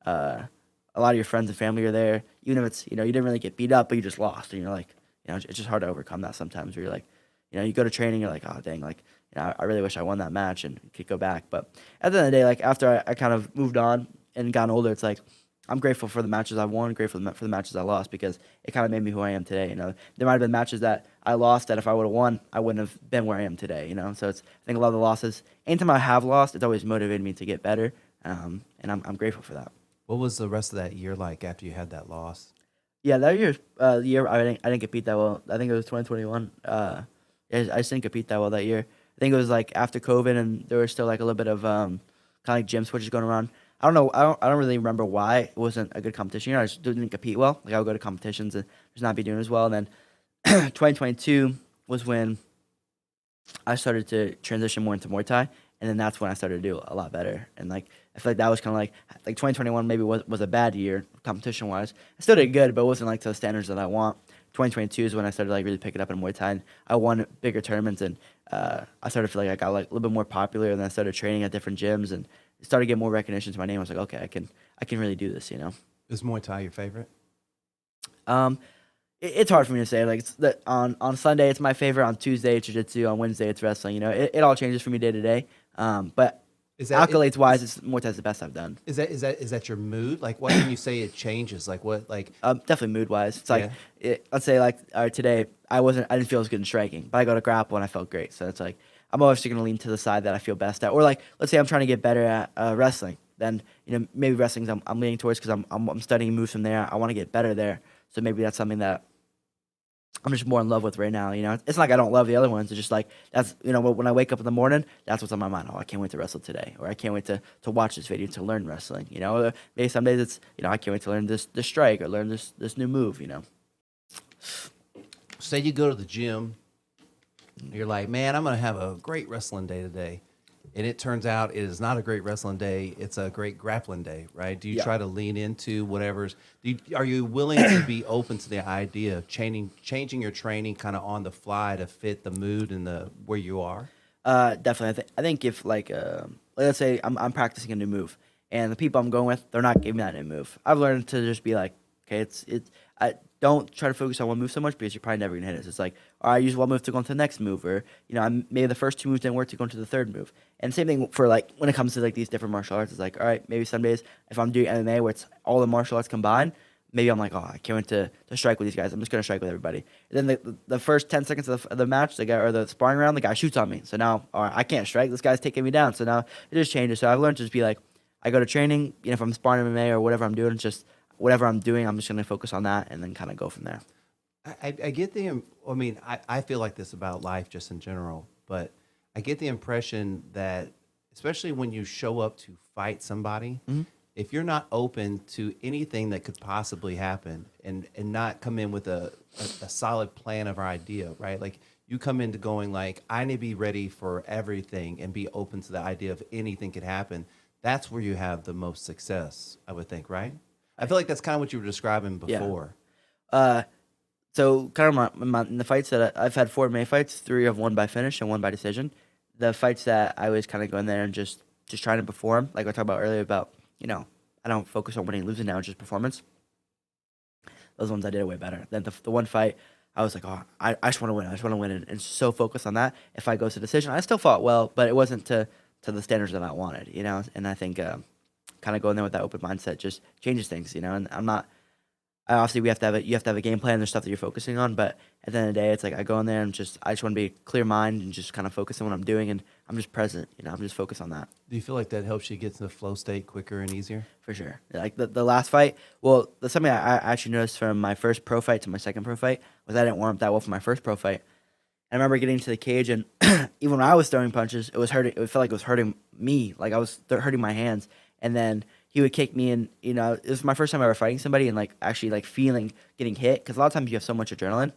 a lot of your friends and family are there, even if it's you didn't really get beat up, but you just lost, and you're like, it's just hard to overcome that sometimes. Where you're like, you go to training, you're like, oh dang, like I really wish I won that match and could go back. But at the end of the day, like after I kind of moved on and gotten older, it's like I'm grateful for the matches I won, grateful for the matches I lost, because it kind of made me who I am today. There might have been matches that I lost that if I would have won, I wouldn't have been where I am today. So I think a lot of the losses, anytime I have lost, it's always motivated me to get better, and I'm grateful for that. What was the rest of that year like after you had that loss? Yeah, that year, the year I didn't compete that well. I think it was 2021. I just didn't compete that well that year. I think it was like after COVID, and there was still like a little bit of kind of like gym switches going around. I don't know. I don't really remember why it wasn't a good competition. I just didn't compete well. Like I would go to competitions and just not be doing as well. And then 2022 was when I started to transition more into Muay Thai, and then that's when I started to do a lot better. And like I feel like that was kind of like 2021 maybe was a bad year competition wise. I still did good, but it wasn't like to the standards that I want. 2022 is when I started like really picking up in Muay Thai, and I won bigger tournaments, and I started to feel like I got like a little bit more popular, and then I started training at different gyms and started to get more recognition to my name. I was like, okay, I can really do this. Is Muay Thai your favorite? It's hard for me to say. Like on Sunday it's my favorite, on Tuesday it's jiu-jitsu, on Wednesday it's wrestling. It all changes for me day to day. But accolades wise, it's Muay Thai's the best I've done. Is that your mood? Like, what can you say it changes? Like, what, like? Definitely mood wise. It's like let's say like today I didn't feel as good in striking, but I go to grapple and I felt great. So it's like I'm always going to lean to the side that I feel best at. Or like let's say I'm trying to get better at wrestling, then maybe wrestling's I'm leaning towards because I'm studying moves from there. I want to get better there. So maybe that's something that I'm just more in love with right now. It's not like I don't love the other ones. It's just like that's when I wake up in the morning, that's what's on my mind. Oh, I can't wait to wrestle today, or I can't wait to watch this video to learn wrestling. Or maybe some days it's I can't wait to learn this strike or learn this new move. Say you go to the gym, you're like, man, I'm gonna have a great wrestling day today, and it turns out it is not a great wrestling day. It's a great grappling day, right? Do you try to lean into whatever's? Are you willing to be open to the idea of changing your training kind of on the fly to fit the mood and the where you are? Definitely. I think if like let's say I'm practicing a new move, and the people I'm going with, they're not giving me that new move. I've learned to just be like, okay, I don't try to focus on one move so much because you're probably never gonna hit it. So it's like, all right, I use one move to go into the next move, or maybe the first two moves didn't work to go into the third move. And same thing for like when it comes to like these different martial arts. It's like, all right, maybe some days if I'm doing MMA where it's all the martial arts combined, maybe I'm like, oh, I can't wait to strike with these guys. I'm just gonna strike with everybody. And then the first 10 seconds of the match, the guy or the sparring round, the guy shoots on me. So now, all right, I can't strike. This guy's taking me down. So now it just changes. So I've learned to just be like, I go to training, if I'm sparring MMA or whatever I'm doing, it's just whatever I'm doing, I'm just gonna focus on that and then kind of go from there. I get I feel like this about life just in general, but I get the impression that, especially when you show up to fight somebody, if you're not open to anything that could possibly happen and not come in with a solid plan of our idea, right? Like you come into going like, I need to be ready for everything and be open to the idea of anything could happen. That's where you have the most success, I would think, right? I feel like that's kind of what you were describing Yeah. before. So kind of in the fights that I've had 4 May fights, 3 have won by finish and 1 by decision. The fights that I was kind of going there and just trying to perform, like I talked about earlier about, I don't focus on winning and losing now, just performance. Those ones I did way better. Then the one fight, I was like, oh, I just want to win. I just want to win, and so focused on that. If I go to decision, I still fought well, but it wasn't to the standards that I wanted, And I think kind of going there with that open mindset just changes things, And I'm not. Obviously, you have to have a game plan. There's stuff that you're focusing on, but at the end of the day, it's like I go in there and I just want to be clear mind and just kind of focus on what I'm doing, and I'm just present. I'm just focused on that. Do you feel like that helps you get to the flow state quicker and easier? For sure. Like the last fight, well, that's something I actually noticed from my first pro fight to my second pro fight was I didn't warm up that well for my first pro fight. I remember getting to the cage, and even when I was throwing punches, it was hurting. It felt like it was hurting me, like I was hurting my hands, and then he would kick me, and it was my first time ever fighting somebody, and like actually like feeling getting hit, because a lot of times you have so much adrenaline,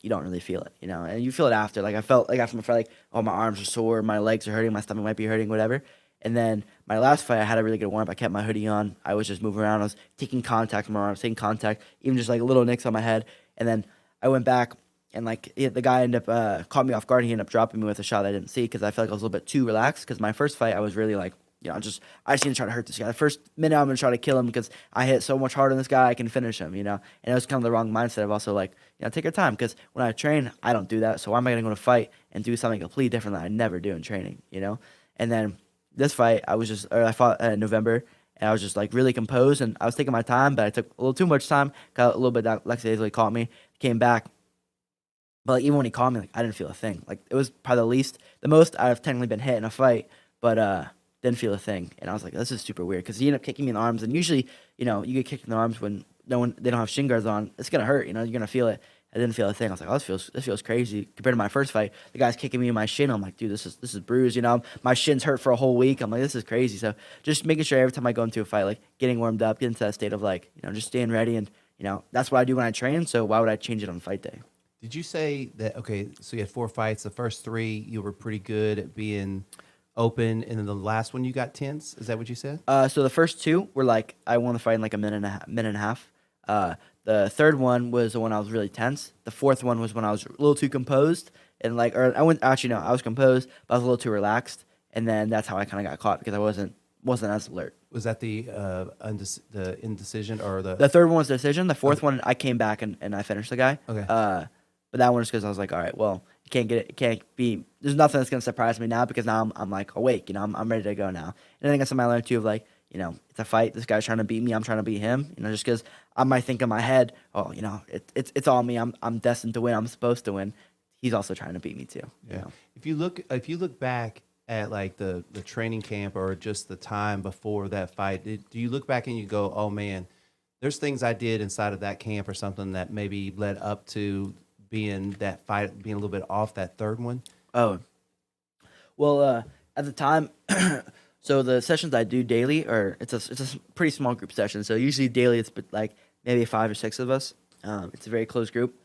you don't really feel it, and you feel it after. Like I felt like after my fight, like, oh, my arms are sore, my legs are hurting, my stomach might be hurting, whatever. And then my last fight, I had a really good warm up. I kept my hoodie on. I was just moving around. I was taking contact from my arms, taking contact, even just like little nicks on my head. And then I went back, and like the guy ended up caught me off guard. He ended up dropping me with a shot I didn't see because I felt like I was a little bit too relaxed. Because my first fight, I was really like, I just need to try to hurt this guy. The first minute, I'm gonna try to kill him because I hit so much harder than this guy, I can finish him. And it was kind of the wrong mindset of also like, take your time, because when I train, I don't do that. So why am I gonna go to fight and do something completely different that I never do in training? And then this fight, I fought in November, and I was just like really composed, and I was taking my time, but I took a little too much time. Got a little bit that Lexi caught me, came back. But like, even when he caught me, like I didn't feel a thing. Like it was probably the most I've technically been hit in a fight, but didn't feel a thing. And I was like, this is super weird, because he ended up kicking me in the arms, and usually, you get kicked in the arms when they don't have shin guards on. It's gonna hurt, you're gonna feel it. I didn't feel a thing. I was like, oh, this feels crazy compared to my first fight. The guy's kicking me in my shin. I'm like, dude, this is bruised. My shin's hurt for a whole week. I'm like, this is crazy. So just making sure every time I go into a fight, like getting warmed up, getting to that state of like, just staying ready, and that's what I do when I train. So why would I change it on fight day? Did you say that? Okay, so you had 4 fights. The first 3 you were pretty good at being open, and then the last one you got tense. Is that what you said? So the first 2 were like I won the fight in like a minute and a half. The third one was the one I was really tense. The fourth one was when I was a little too composed, and like, or I was composed, but I was a little too relaxed, and then that's how I kind of got caught, because I wasn't as alert. Was that the indecision or the? The third one was the decision. The fourth one, I came back and I finished the guy. Okay. But that one is because I was like, all right, well, you can't get it. It can't be. There's nothing that's gonna surprise me now, because now I'm like awake. I'm ready to go now. And I think that's something I learned too, of like, it's a fight. This guy's trying to beat me. I'm trying to beat him. Just because I might think in my head, oh, it's all me. I'm destined to win. I'm supposed to win. He's also trying to beat me too. Yeah. If you look back at like the training camp or just the time before that fight, do you look back and you go, oh man, there's things I did inside of that camp or something that maybe led up to being that fight, being a little bit off that third one? Oh, well, at the time. So the sessions I do daily, or it's a pretty small group session. So usually daily it's like maybe 5 or 6 of us. It's a very close group.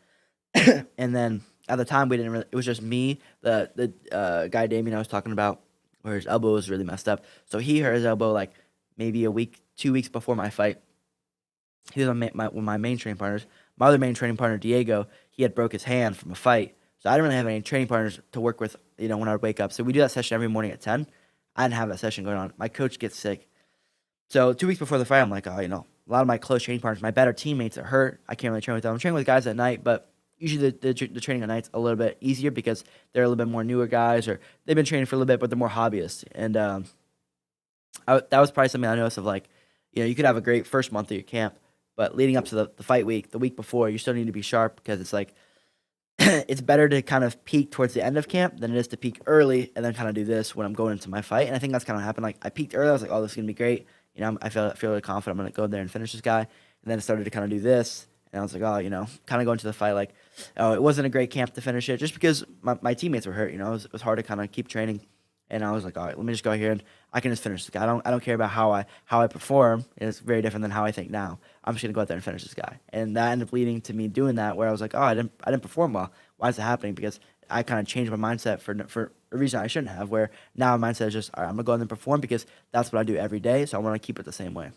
And then at the time it was just me, the guy Damien I was talking about, where his elbow was really messed up. So he hurt his elbow like maybe a week, 2 weeks before my fight. He was one of my main training partners. My other main training partner, Diego, he had broke his hand from a fight. So I didn't really have any training partners to work with, when I would wake up. So we do that session every morning at 10. I didn't have that session going on. My coach gets sick. So 2 weeks before the fight, I'm like, oh, a lot of my close training partners, my better teammates are hurt. I can't really train with them. I'm training with guys at night, but usually the training at night's a little bit easier because they're a little bit more newer guys, or they've been training for a little bit, but they're more hobbyists. And that was probably something I noticed of like, you could have a great first month of your camp, but leading up to the fight week, the week before, you still need to be sharp, because it's like, it's better to kind of peak towards the end of camp than it is to peak early and then kind of do this when I'm going into my fight. And I think that's kind of happened. Like I peaked early. I was like, oh, this is going to be great. I feel really confident I'm going to go there and finish this guy. And then I started to kind of do this. And I was like, oh, kind of going to the fight like, oh, it wasn't a great camp to finish it, just because my teammates were hurt. It was hard to kind of keep training. And I was like, all right, let me just go here and I can just finish this guy. I don't care about how I perform. It's very different than how I think now. I'm just gonna go out there and finish this guy. And that ended up leading to me doing that, where I was like, oh, I didn't perform well. Why is it happening? Because I kind of changed my mindset for a reason I shouldn't have. Where now my mindset is just, all right, I'm gonna go out there and perform because that's what I do every day. So I want to keep it the same way.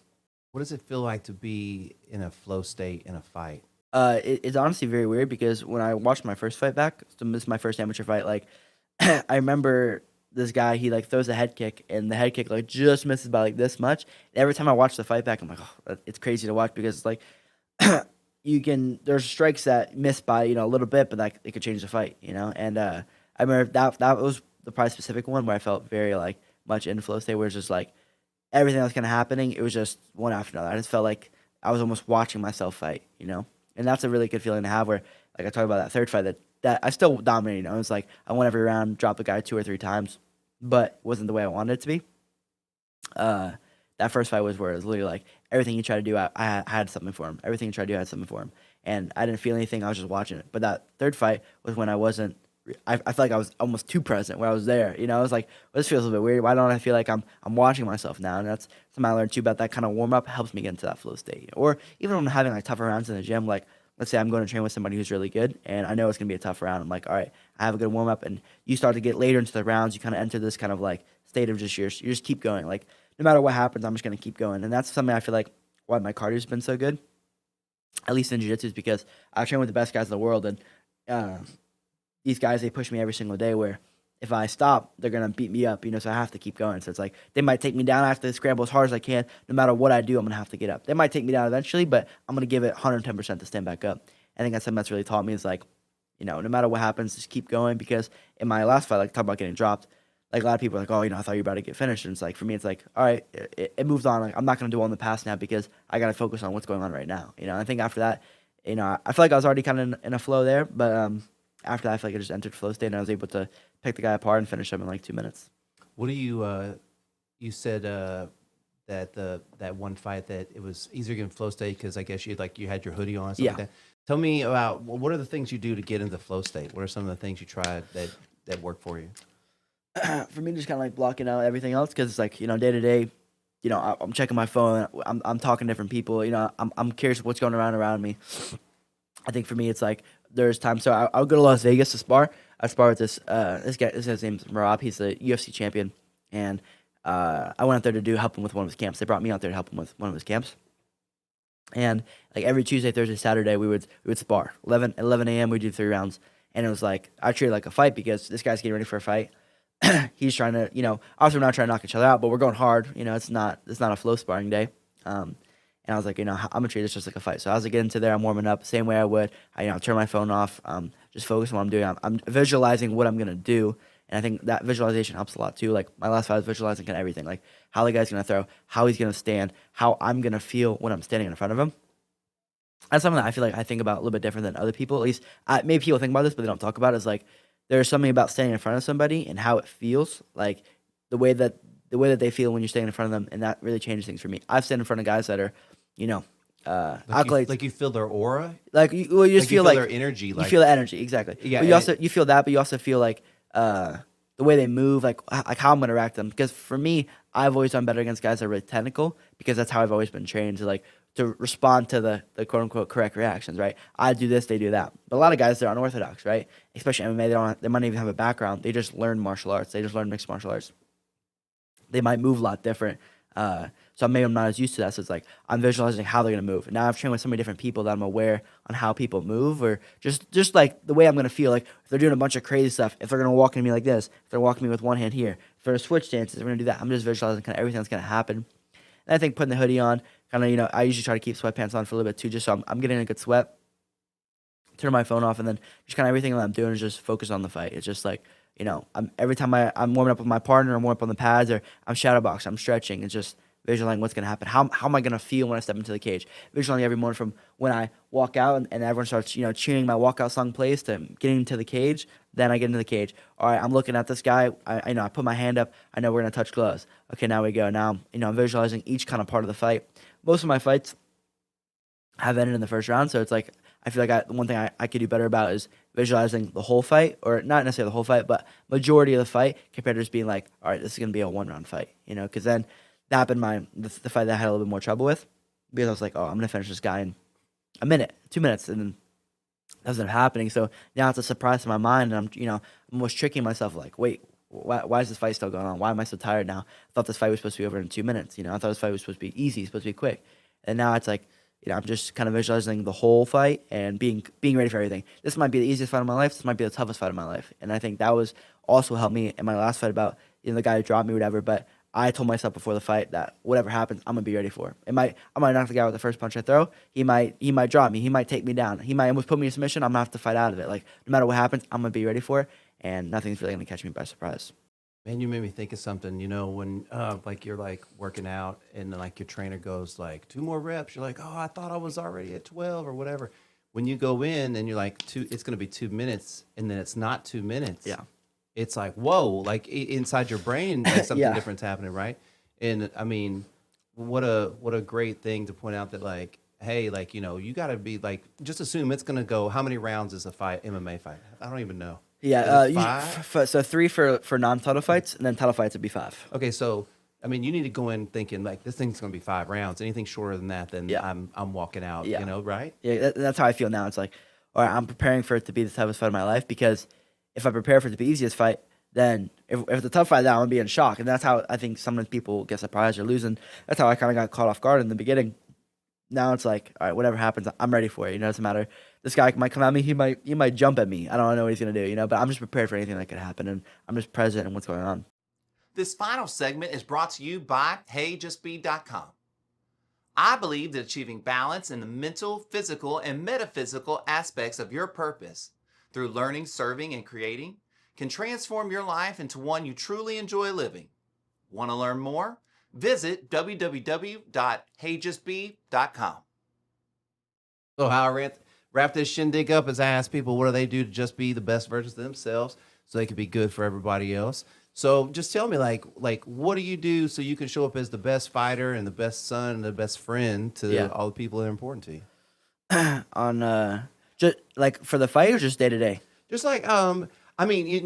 What does it feel like to be in a flow state in a fight? It's honestly very weird because when I watched my first fight back, so this is my first amateur fight, like I remember this guy, he like throws a head kick and the head kick like just misses by like this much. And every time I watch the fight back, I'm like, oh, it's crazy to watch because it's like there's strikes that miss by, a little bit, but like it could change the fight, And I remember that was the probably specific one where I felt very like much in flow state where it's just like everything that was kind of happening, it was just one after another. I just felt like I was almost watching myself fight, And that's a really good feeling to have where, like I talked about that third fight, that I still dominated. It was like I won every round, dropped the guy 2 or 3 times, but it wasn't the way I wanted it to be. That first fight was where it was literally like everything you try to do, I had something for him. Everything you try to do, I had something for him. And I didn't feel anything. I was just watching it. But that third fight was when I wasn't. I felt like I was almost too present where I was there. I was like, well, this feels a little bit weird. Why don't I feel like I'm watching myself now? And that's something I learned too about that kind of warm up helps me get into that flow state. Or even when I'm having like tougher rounds in the gym, like let's say I'm going to train with somebody who's really good and I know it's going to be a tough round. I'm like, all right, I have a good warm up. And you start to get later into the rounds, you kind of enter this kind of like state of just you just keep going. Like no matter what happens, I'm just going to keep going. And that's something I feel like why my cardio's been so good, at least in jiu-jitsu, is because I train with the best guys in the world. And these guys, they push me every single day where if I stop, they're going to beat me up, so I have to keep going. So it's like they might take me down. I have to scramble as hard as I can. No matter what I do, I'm going to have to get up. They might take me down eventually, but I'm going to give it 110% to stand back up. I think that's something that's really taught me is like, no matter what happens, just keep going. Because in my last fight, like talk about getting dropped, like a lot of people are like, oh, I thought you were about to get finished. And it's like, for me, it's like, all right, it moved on. Like I'm not going to dwell on the past now because I got to focus on what's going on right now. I think after that, I feel like I was already kind of in a flow there, but after that, I feel like I just entered flow state and I was able to pick the guy apart and finish him in like 2 minutes. What do you said that one fight that it was easier getting flow state because I guess you had your hoodie on and stuff like that. Tell me about what are the things you do to get into flow state? What are some of the things you tried that work for you? For me, just kind of like blocking out everything else because it's like, day to day, I'm checking my phone. I'm talking to different people. I'm curious what's going around me. I think for me, it's like there's times. So I'll go to Las Vegas to spar. I spar with this guy. His name's Marab. He's the UFC champion, and I went out there to help him with one of his camps. They brought me out there to help him with one of his camps. And like every Tuesday, Thursday, Saturday, we would spar. 11 a.m. we do 3 rounds, and it was like I treat it like a fight because this guy's getting ready for a fight. He's trying to, obviously we're not trying to knock each other out, but we're going hard. It's not a flow sparring day. And I was like, I'm gonna treat this just like a fight. So as I get into there, I'm warming up the same way I would. I turn my phone off, just focus on what I'm doing. I'm visualizing what I'm gonna do, and I think that visualization helps a lot too. Like my last fight, I was visualizing kind of everything, like how the guy's gonna throw, how he's gonna stand, how I'm gonna feel when I'm standing in front of him. That's something that I feel like I think about a little bit different than other people. At least maybe people think about this, but they don't talk about it. Is like there's something about standing in front of somebody and how it feels, like the way that they feel when you're standing in front of them, and that really changes things for me. I've stood in front of guys that are, accolades. Like you feel their aura? Like you just feel like their energy. You feel the energy, exactly. Yeah. But you feel that, but you also feel like the way they move, like how I'm gonna react to them. Because for me, I've always done better against guys that are really technical because that's how I've always been trained to respond to the quote unquote correct reactions, right? I do this, they do that. But a lot of guys, they're unorthodox, right? Especially MMA, they might not even have a background. They just learn martial arts. They just learn mixed martial arts. They might move a lot different. So maybe I'm not as used to that. So it's like I'm visualizing how they're gonna move. Now I've trained with so many different people that I'm aware on how people move, or just like the way I'm gonna feel. Like if they're doing a bunch of crazy stuff, if they're gonna walk into me like this, if they're walking me with one hand here, if they're switch stances, they're gonna do that. I'm just visualizing kind of everything that's gonna happen. And I think putting the hoodie on, kind of I usually try to keep sweatpants on for a little bit too, just so I'm getting a good sweat. Turn my phone off, and then just kind of everything that I'm doing is just focus on the fight. It's just like every time I'm warming up with my partner, I'm warming up on the pads, or I'm shadow boxing, I'm stretching. It's just visualizing what's going to happen. How am I going to feel when I step into the cage? Visualizing every morning from when I walk out and everyone starts, cheering my walkout song plays to getting into the cage. Then I get into the cage. All right, I'm looking at this guy. I put my hand up. I know we're going to touch gloves. Okay, now we go. Now, I'm visualizing each kind of part of the fight. Most of my fights have ended in the first round, so it's like I feel like one thing I could do better about is visualizing the whole fight, or not necessarily the whole fight, but majority of the fight, compared to just being like, all right, this is gonna be a 1 round fight, you know? Because then that happened the fight that I had a little bit more trouble with, because I was like, oh, I'm gonna finish this guy in a minute, 2 minutes, and then that wasn't happening. So now it's a surprise to my mind, and I'm almost tricking myself, like, wait, why is this fight still going on? Why am I so tired now? I thought this fight was supposed to be over in 2 minutes. I thought this fight was supposed to be easy, supposed to be quick, and now it's like, I'm just kind of visualizing the whole fight and being ready for everything. This might be the easiest fight of my life. This might be the toughest fight of my life, and I think that was also helped me in my last fight about the guy who dropped me, or whatever. But I told myself before the fight that whatever happens, I'm gonna be ready for it. I might knock the guy with the first punch I throw. He might drop me. He might take me down. He might almost put me in submission. I'm gonna have to fight out of it. Like, no matter what happens, I'm gonna be ready for it, and nothing's really gonna catch me by surprise. Man, you made me think of something, when like you're like working out and then like your trainer goes like 2 more reps. You're like, oh, I thought I was already at 12 or whatever. When you go in and you're like, it's going to be 2 minutes, and then it's not 2 minutes. Yeah. It's like, whoa, like inside your brain, like something Yeah. different's happening, right? And I mean, what a great thing to point out that like, hey, like, you got to be like, just assume it's going to go. How many rounds is a fight, MMA fight? I don't even know. Yeah, Is it 5? so 3 for non-title fights, and then title fights would be 5. Okay, so I mean, you need to go in thinking like this thing's going to be 5 rounds. Anything shorter than that, then Yeah. I'm walking out. Yeah. Right? Yeah, that's how I feel now. It's like, all right, I'm preparing for it to be the toughest fight of my life, because if I prepare for it to be the easiest fight, then if it's a tough fight, then I'm gonna be in shock, and that's how I think sometimes people get surprised or losing. That's how I kind of got caught off guard in the beginning. Now it's like, all right, whatever happens, I'm ready for it. It doesn't matter. This guy might come at me. He might jump at me. I don't know what he's gonna do. But I'm just prepared for anything that could happen, and I'm just present in what's going on. This final segment is brought to you by HeyJustBe.com. I believe that achieving balance in the mental, physical, and metaphysical aspects of your purpose through learning, serving, and creating can transform your life into one you truly enjoy living. Want to learn more? Visit www.heyjustbe.com. So how I wrap this shindig up is I ask people, what do they do to just be the best versions of themselves so they can be good for everybody else? So just tell me, like what do you do so you can show up as the best fighter and the best son and the best friend to all the people that are important to you? On just like for the fight, or just day to day? Just like, I mean,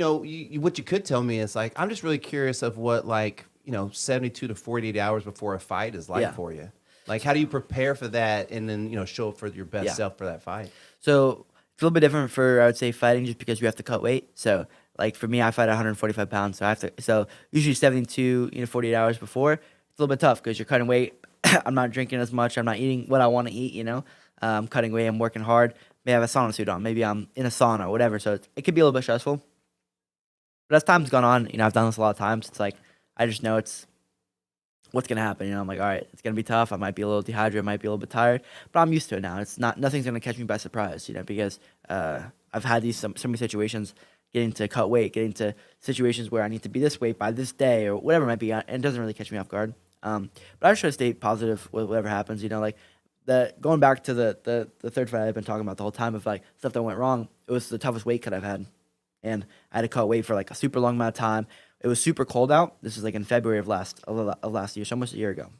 what you could tell me is like, I'm just really curious of what 72 to 48 hours before a fight is like for you. Like, how do you prepare for that and then, show up for your best self for that fight? So it's a little bit different for, I would say, fighting, just because you have to cut weight. So like for me, I fight at 145 pounds. So usually 72, 48 hours before, it's a little bit tough because you're cutting weight. I'm not drinking as much. I'm not eating what I want to eat, I'm cutting weight. I'm working hard. Maybe I have a sauna suit on. Maybe I'm in a sauna or whatever. So it could be a little bit stressful. But as time's gone on, I've done this a lot of times. It's like, I just know it's what's going to happen. I'm like, all right, it's going to be tough. I might be a little dehydrated. I might be a little bit tired. But I'm used to it now. Nothing's going to catch me by surprise, because I've had so many situations, getting to cut weight, getting to situations where I need to be this weight by this day or whatever it might be, and it doesn't really catch me off guard. But I just try to stay positive with whatever happens. Like going back to the third fight I've been talking about the whole time of like stuff that went wrong. It was the toughest weight cut I've had, and I had to cut weight for like a super long amount of time. It was super cold out. This was like in February of last year, so almost a year ago.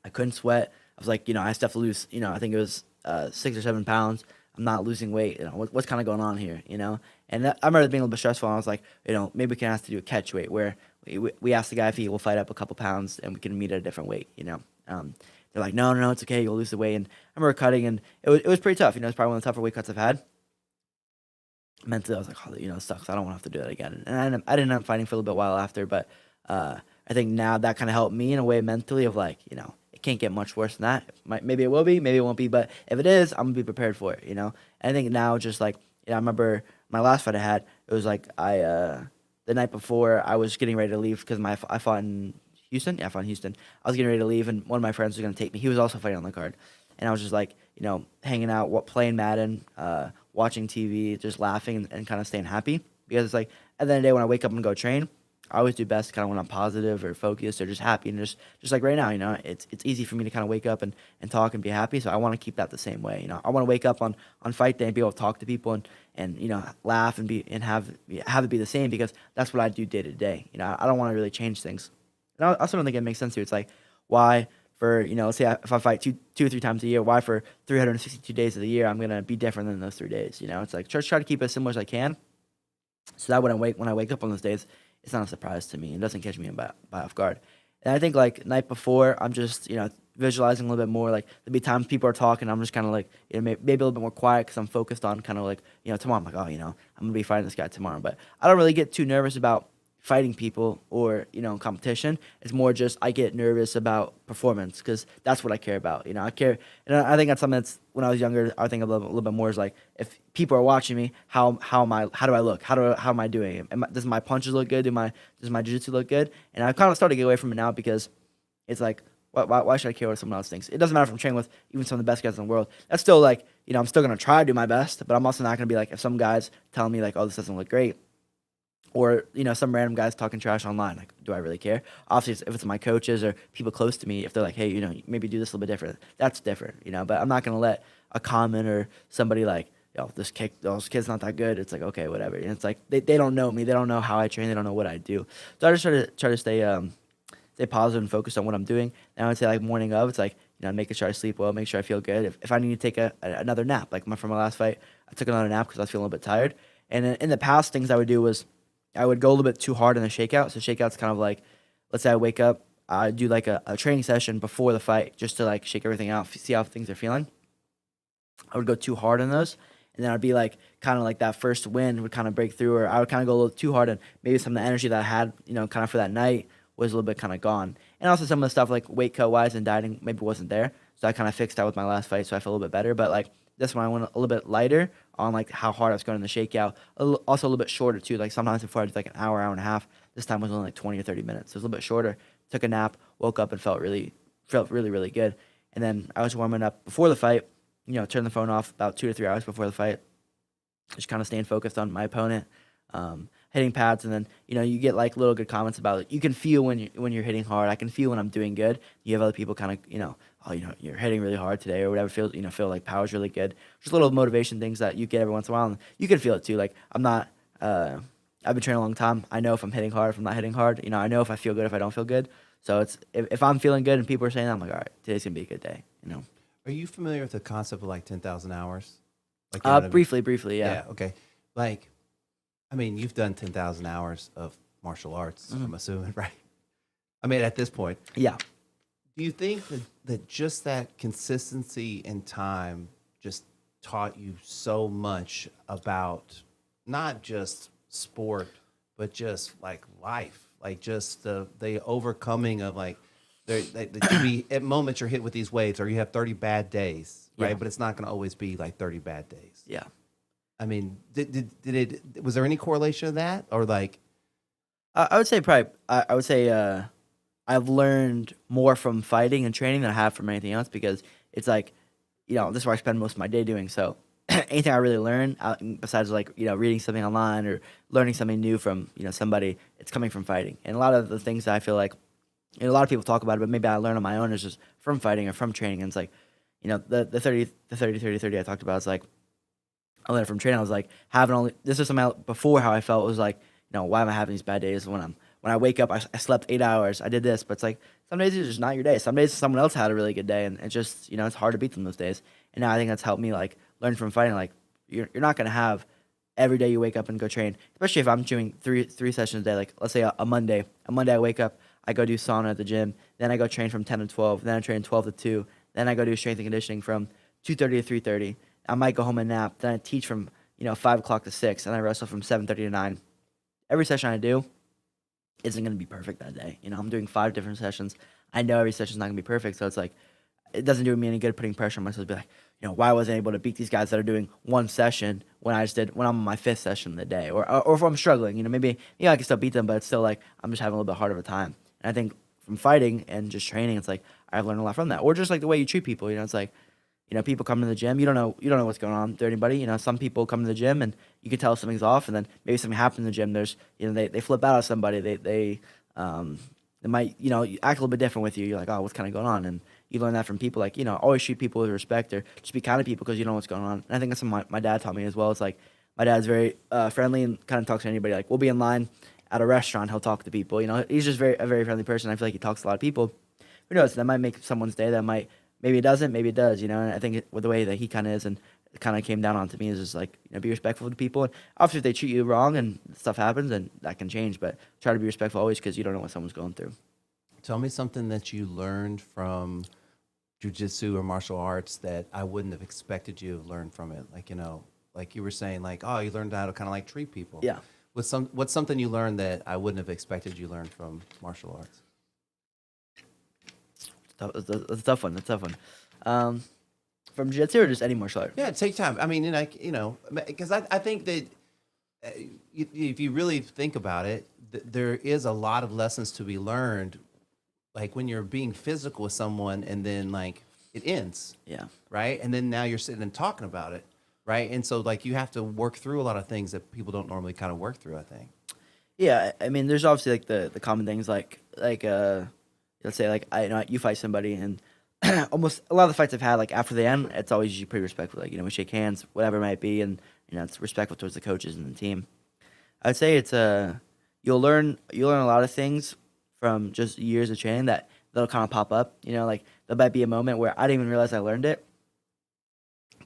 I couldn't sweat. I was like, I still have to lose. I think it was 6 or 7 pounds. I'm not losing weight. What's kind of going on here? And I remember it being a little bit stressful. And I was like, maybe we can ask to do a catch weight where we asked the guy if he will fight up a couple pounds and we can meet at a different weight. They're like, no, it's okay. You'll lose the weight. And I remember cutting, and it was pretty tough. It's probably one of the tougher weight cuts I've had. Mentally, I was like, oh, it sucks. I don't want to have to do that again. And I didn't end up fighting for a little bit while after, but I think now that kind of helped me in a way mentally of like, it can't get much worse than that. Maybe it will be, maybe it won't be, but if it is, I'm gonna be prepared for it. And I think now just like, I remember my last fight I had. It was like the night before I was getting ready to leave because I fought in Houston. Yeah, I fought in Houston. I was getting ready to leave, and one of my friends was gonna take me. He was also fighting on the card, and I was just like, hanging out, playing Madden, watching TV, just laughing and kind of staying happy, because it's like at the end of the day when I wake up and go train, I always do best kind of when I'm positive or focused or just happy, and just like right now, it's easy for me to kind of wake up and talk and be happy. So I want to keep that the same way. I want to wake up on fight day and be able to talk to people and laugh and have it be the same, because that's what I do day to day. I don't want to really change things. And I also don't think it makes sense to. It's like, why for, let's say if I fight two or three times a year, why for 362 days of the year I'm gonna be different than those 3 days? It's like try to keep it as similar as I can, so that when I wake up on those days, it's not a surprise to me. It doesn't catch me by off guard. And I think like night before, I'm just visualizing a little bit more. Like there'll be times people are talking, I'm just kind of like maybe a little bit more quiet because I'm focused on kind of like tomorrow. I'm like, oh, I'm gonna be fighting this guy tomorrow. But I don't really get too nervous about fighting people or competition. It's more just I get nervous about performance because that's what I care about. I care, and I think that's something that's when I was younger. I think a little bit more is like if people are watching me, how do I look? How am I doing? Does my punches look good? Does my jiu-jitsu look good? And I've kind of started to get away from it now because it's like why should I care what someone else thinks? It doesn't matter if I'm training with even some of the best guys in the world. That's still like I'm still gonna try to do my best, but I'm also not gonna be like if some guys telling me like, oh, this doesn't look great. Or, some random guys talking trash online. Like, do I really care? Obviously, if it's my coaches or people close to me, if they're like, hey, maybe do this a little bit different, that's different, But I'm not going to let a comment or somebody like, this kid's not that good. It's like, okay, whatever. And it's like, they don't know me. They don't know how I train. They don't know what I do. So I just try to stay positive and focused on what I'm doing. And I would say, like, morning of, it's like, making sure I sleep well, make sure I feel good. If I need to take another nap, like from my last fight, I took another nap because I was feeling a little bit tired. And in the past, things I would do was, I would go a little bit too hard in the shakeout. So shakeout's kind of like, let's say I wake up, I do like a training session before the fight just to like shake everything out, see how things are feeling. I would go too hard on those. And then I'd be like, kind of like that first win would kind of break through, or I would kind of go a little too hard and maybe some of the energy that I had, kind of for that night was a little bit kind of gone. And also some of the stuff like weight cut wise and dieting maybe wasn't there. So I kind of fixed that with my last fight. So I felt a little bit better. But like this one I went a little bit lighter on like how hard I was going in the shakeout. Also a little bit shorter too. Like sometimes before I did like an hour and a half. This time was only like 20 or 30 minutes. So it was a little bit shorter. Took a nap, woke up and felt really, really good. And then I was warming up before the fight. Turned the phone off about 2 to 3 hours before the fight. Just kind of staying focused on my opponent, hitting pads, and then you get like little good comments about it. You can feel when you're hitting hard. I can feel when I'm doing good. You have other people kind of oh, you're hitting really hard today or whatever. Feel like power's really good. Just little motivation things that you get every once in a while, and you can feel it too. Like I'm not. I've been training a long time. I know if I'm hitting hard, if I'm not hitting hard. I know if I feel good, if I don't feel good. So it's if I'm feeling good and people are saying that, I'm like, all right, today's gonna be a good day. Are you familiar with the concept of like 10,000 hours? Like briefly, yeah. Yeah, okay. Like, I mean, you've done 10,000 hours of martial arts, I'm assuming, right? I mean, at this point. Yeah. Do you think that just that consistency and time just taught you so much about not just sport, but just like life, like just the overcoming of like, at moments you're hit with these waves or you have 30 bad days, right? Yeah. But it's not going to always be like 30 bad days. Yeah. I mean, was there any correlation to that or like? I would say probably, I would say I've learned more from fighting and training than I have from anything else because it's like, this is where I spend most of my day doing. So anything I really learn besides like, reading something online or learning something new from, somebody, it's coming from fighting. And a lot of the things that I feel like, a lot of people talk about it, but maybe I learn on my own is just from fighting or from training. And it's like, the 30 I talked about, it's like, I learned from training. I was like, this is something before how I felt was like, why am I having these bad days when I wake up, I slept 8 hours, I did this, but it's like, some days it's just not your day. Some days someone else had a really good day and it's just, it's hard to beat them those days. And now I think that's helped me like learn from fighting. Like you're not going to have every day you wake up and go train, especially if I'm doing three sessions a day. Like let's say a Monday I wake up, I go do sauna at the gym, then I go train from 10 to 12, then I train 12 to 2, then I go do strength and conditioning from 2:30 to 3:30. I might go home and nap, then I teach from 5 o'clock to 6, and I wrestle from 7:30 to 9. Every session I do isn't going to be perfect that day. I'm doing 5 different sessions. I know every session's not going to be perfect, so it's like it doesn't do me any good putting pressure on myself to be like, why wasn't I able to beat these guys that are doing one session when I'm on my 5th session of the day, or if I'm struggling, maybe I can still beat them, but it's still like I'm just having a little bit harder of a time. And I think from fighting and just training, it's like I've learned a lot from that. Or just like the way you treat people, it's like, people come to the gym, you don't know what's going on with anybody. Some people come to the gym and you can tell something's off, and then maybe something happens in the gym. There's, they flip out at somebody. They might, act a little bit different with you. You're like, oh, what's kind of going on? And you learn that from people. Like, always treat people with respect or just be kind to people because you know what's going on. And I think that's something my dad taught me as well. It's like my dad's very friendly and kind of talks to anybody. Like we'll be in line at a restaurant, he'll talk to people. He's just a very friendly person. I feel like he talks to a lot of people. who knows? That might make someone's day. That might, maybe it doesn't, maybe it does. And I think with the way that he kind of is, and it kind of came down onto me is just like, be respectful to people. And obviously, if they treat you wrong and stuff happens, then that can change. But try to be respectful always, because you don't know what someone's going through. Tell me something that you learned from jiu-jitsu or martial arts that I wouldn't have expected you to have learned from it. Like, like you were saying, like, oh, you learned how to kind of like treat people. Yeah. What's something you learned that I wouldn't have expected you learned from martial arts? That's a tough one. That's a tough one. From jiu-jitsu or just any martial art? Yeah, take time. I mean, because I think that if you really think about it, there is a lot of lessons to be learned, like when you're being physical with someone and then like it ends. Yeah. Right. And then now you're sitting and talking about it. Right. And so like you have to work through a lot of things that people don't normally kind of work through, I think. Yeah. I mean, there's obviously like the common things like let's say like you fight somebody and almost a lot of the fights I've had, like after the end, it's always usually pretty respectful. Like, we shake hands, whatever it might be. And, it's respectful towards the coaches and the team. I'd say it's you'll learn a lot of things from just years of training that'll kind of pop up. Like there might be a moment where I didn't even realize I learned it.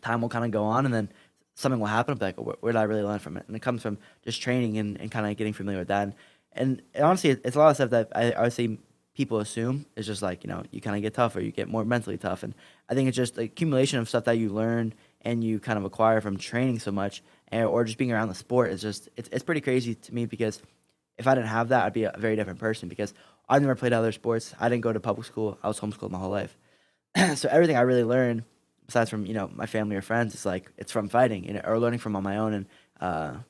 Time will kind of go on, and then something will happen. I'll be like, where did I really learn from it? And it comes from just training and kind of getting familiar with that. And honestly, it's a lot of stuff that I would say people assume is just like, you kind of get tougher, you get more mentally tough. And I think it's just the accumulation of stuff that you learn and you kind of acquire from training so much, or just being around the sport is just, it's pretty crazy to me, because if I didn't have that, I'd be a very different person, because I've never played other sports. I didn't go to public school. I was homeschooled my whole life. So everything I really learned, besides from, my family or friends, it's from fighting, or learning from on my own. And I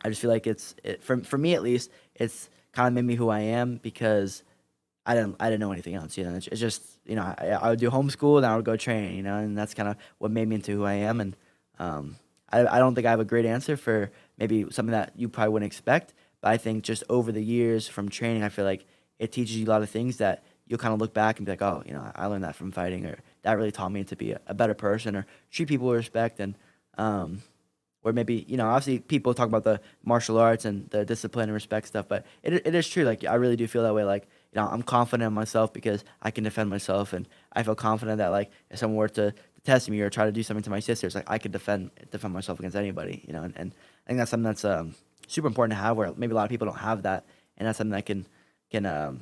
just feel like for me at least, it's kind of made me who I am, because I didn't know anything else. It's just, I would do homeschool and I would go train, and that's kind of what made me into who I am. And I don't think I have a great answer for maybe something that you probably wouldn't expect, but I think just over the years from training, I feel like it teaches you a lot of things that you'll kind of look back and be like, oh, I learned that from fighting, or that really taught me to be a better person, or treat people with respect. And or maybe, obviously people talk about the martial arts and the discipline and respect stuff, but it is true. Like, I really do feel that way. Like, I'm confident in myself because I can defend myself, and I feel confident that, like, if someone were to test me or try to do something to my sisters, like, I could defend myself against anybody, and I think that's something that's super important to have, where maybe a lot of people don't have that, and that's something that can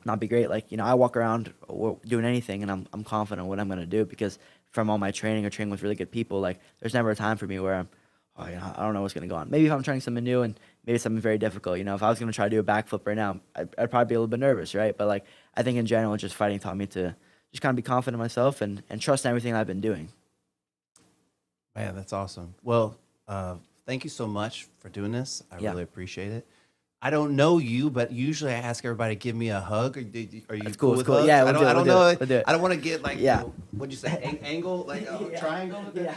not be great. Like, I walk around doing anything, and I'm confident in what I'm going to do, because from all my training or training with really good people, like, there's never a time for me where I'm, I don't know what's going to go on. Maybe if I'm trying something new and maybe something very difficult, if I was going to try to do a backflip right now, I'd probably be a little bit nervous, right? But, like, I think in general, just fighting taught me to just kind of be confident in myself and trust in everything I've been doing. Man, that's awesome. Well, thank you so much for doing this. I really appreciate it. I don't know you, but usually I ask everybody to give me a hug. Are you That's cool cool. with Cool. hugs? Yeah, I don't know. We'll do it. I don't want to get like, Yeah. what'd you say? Angle, like a triangle? Yeah.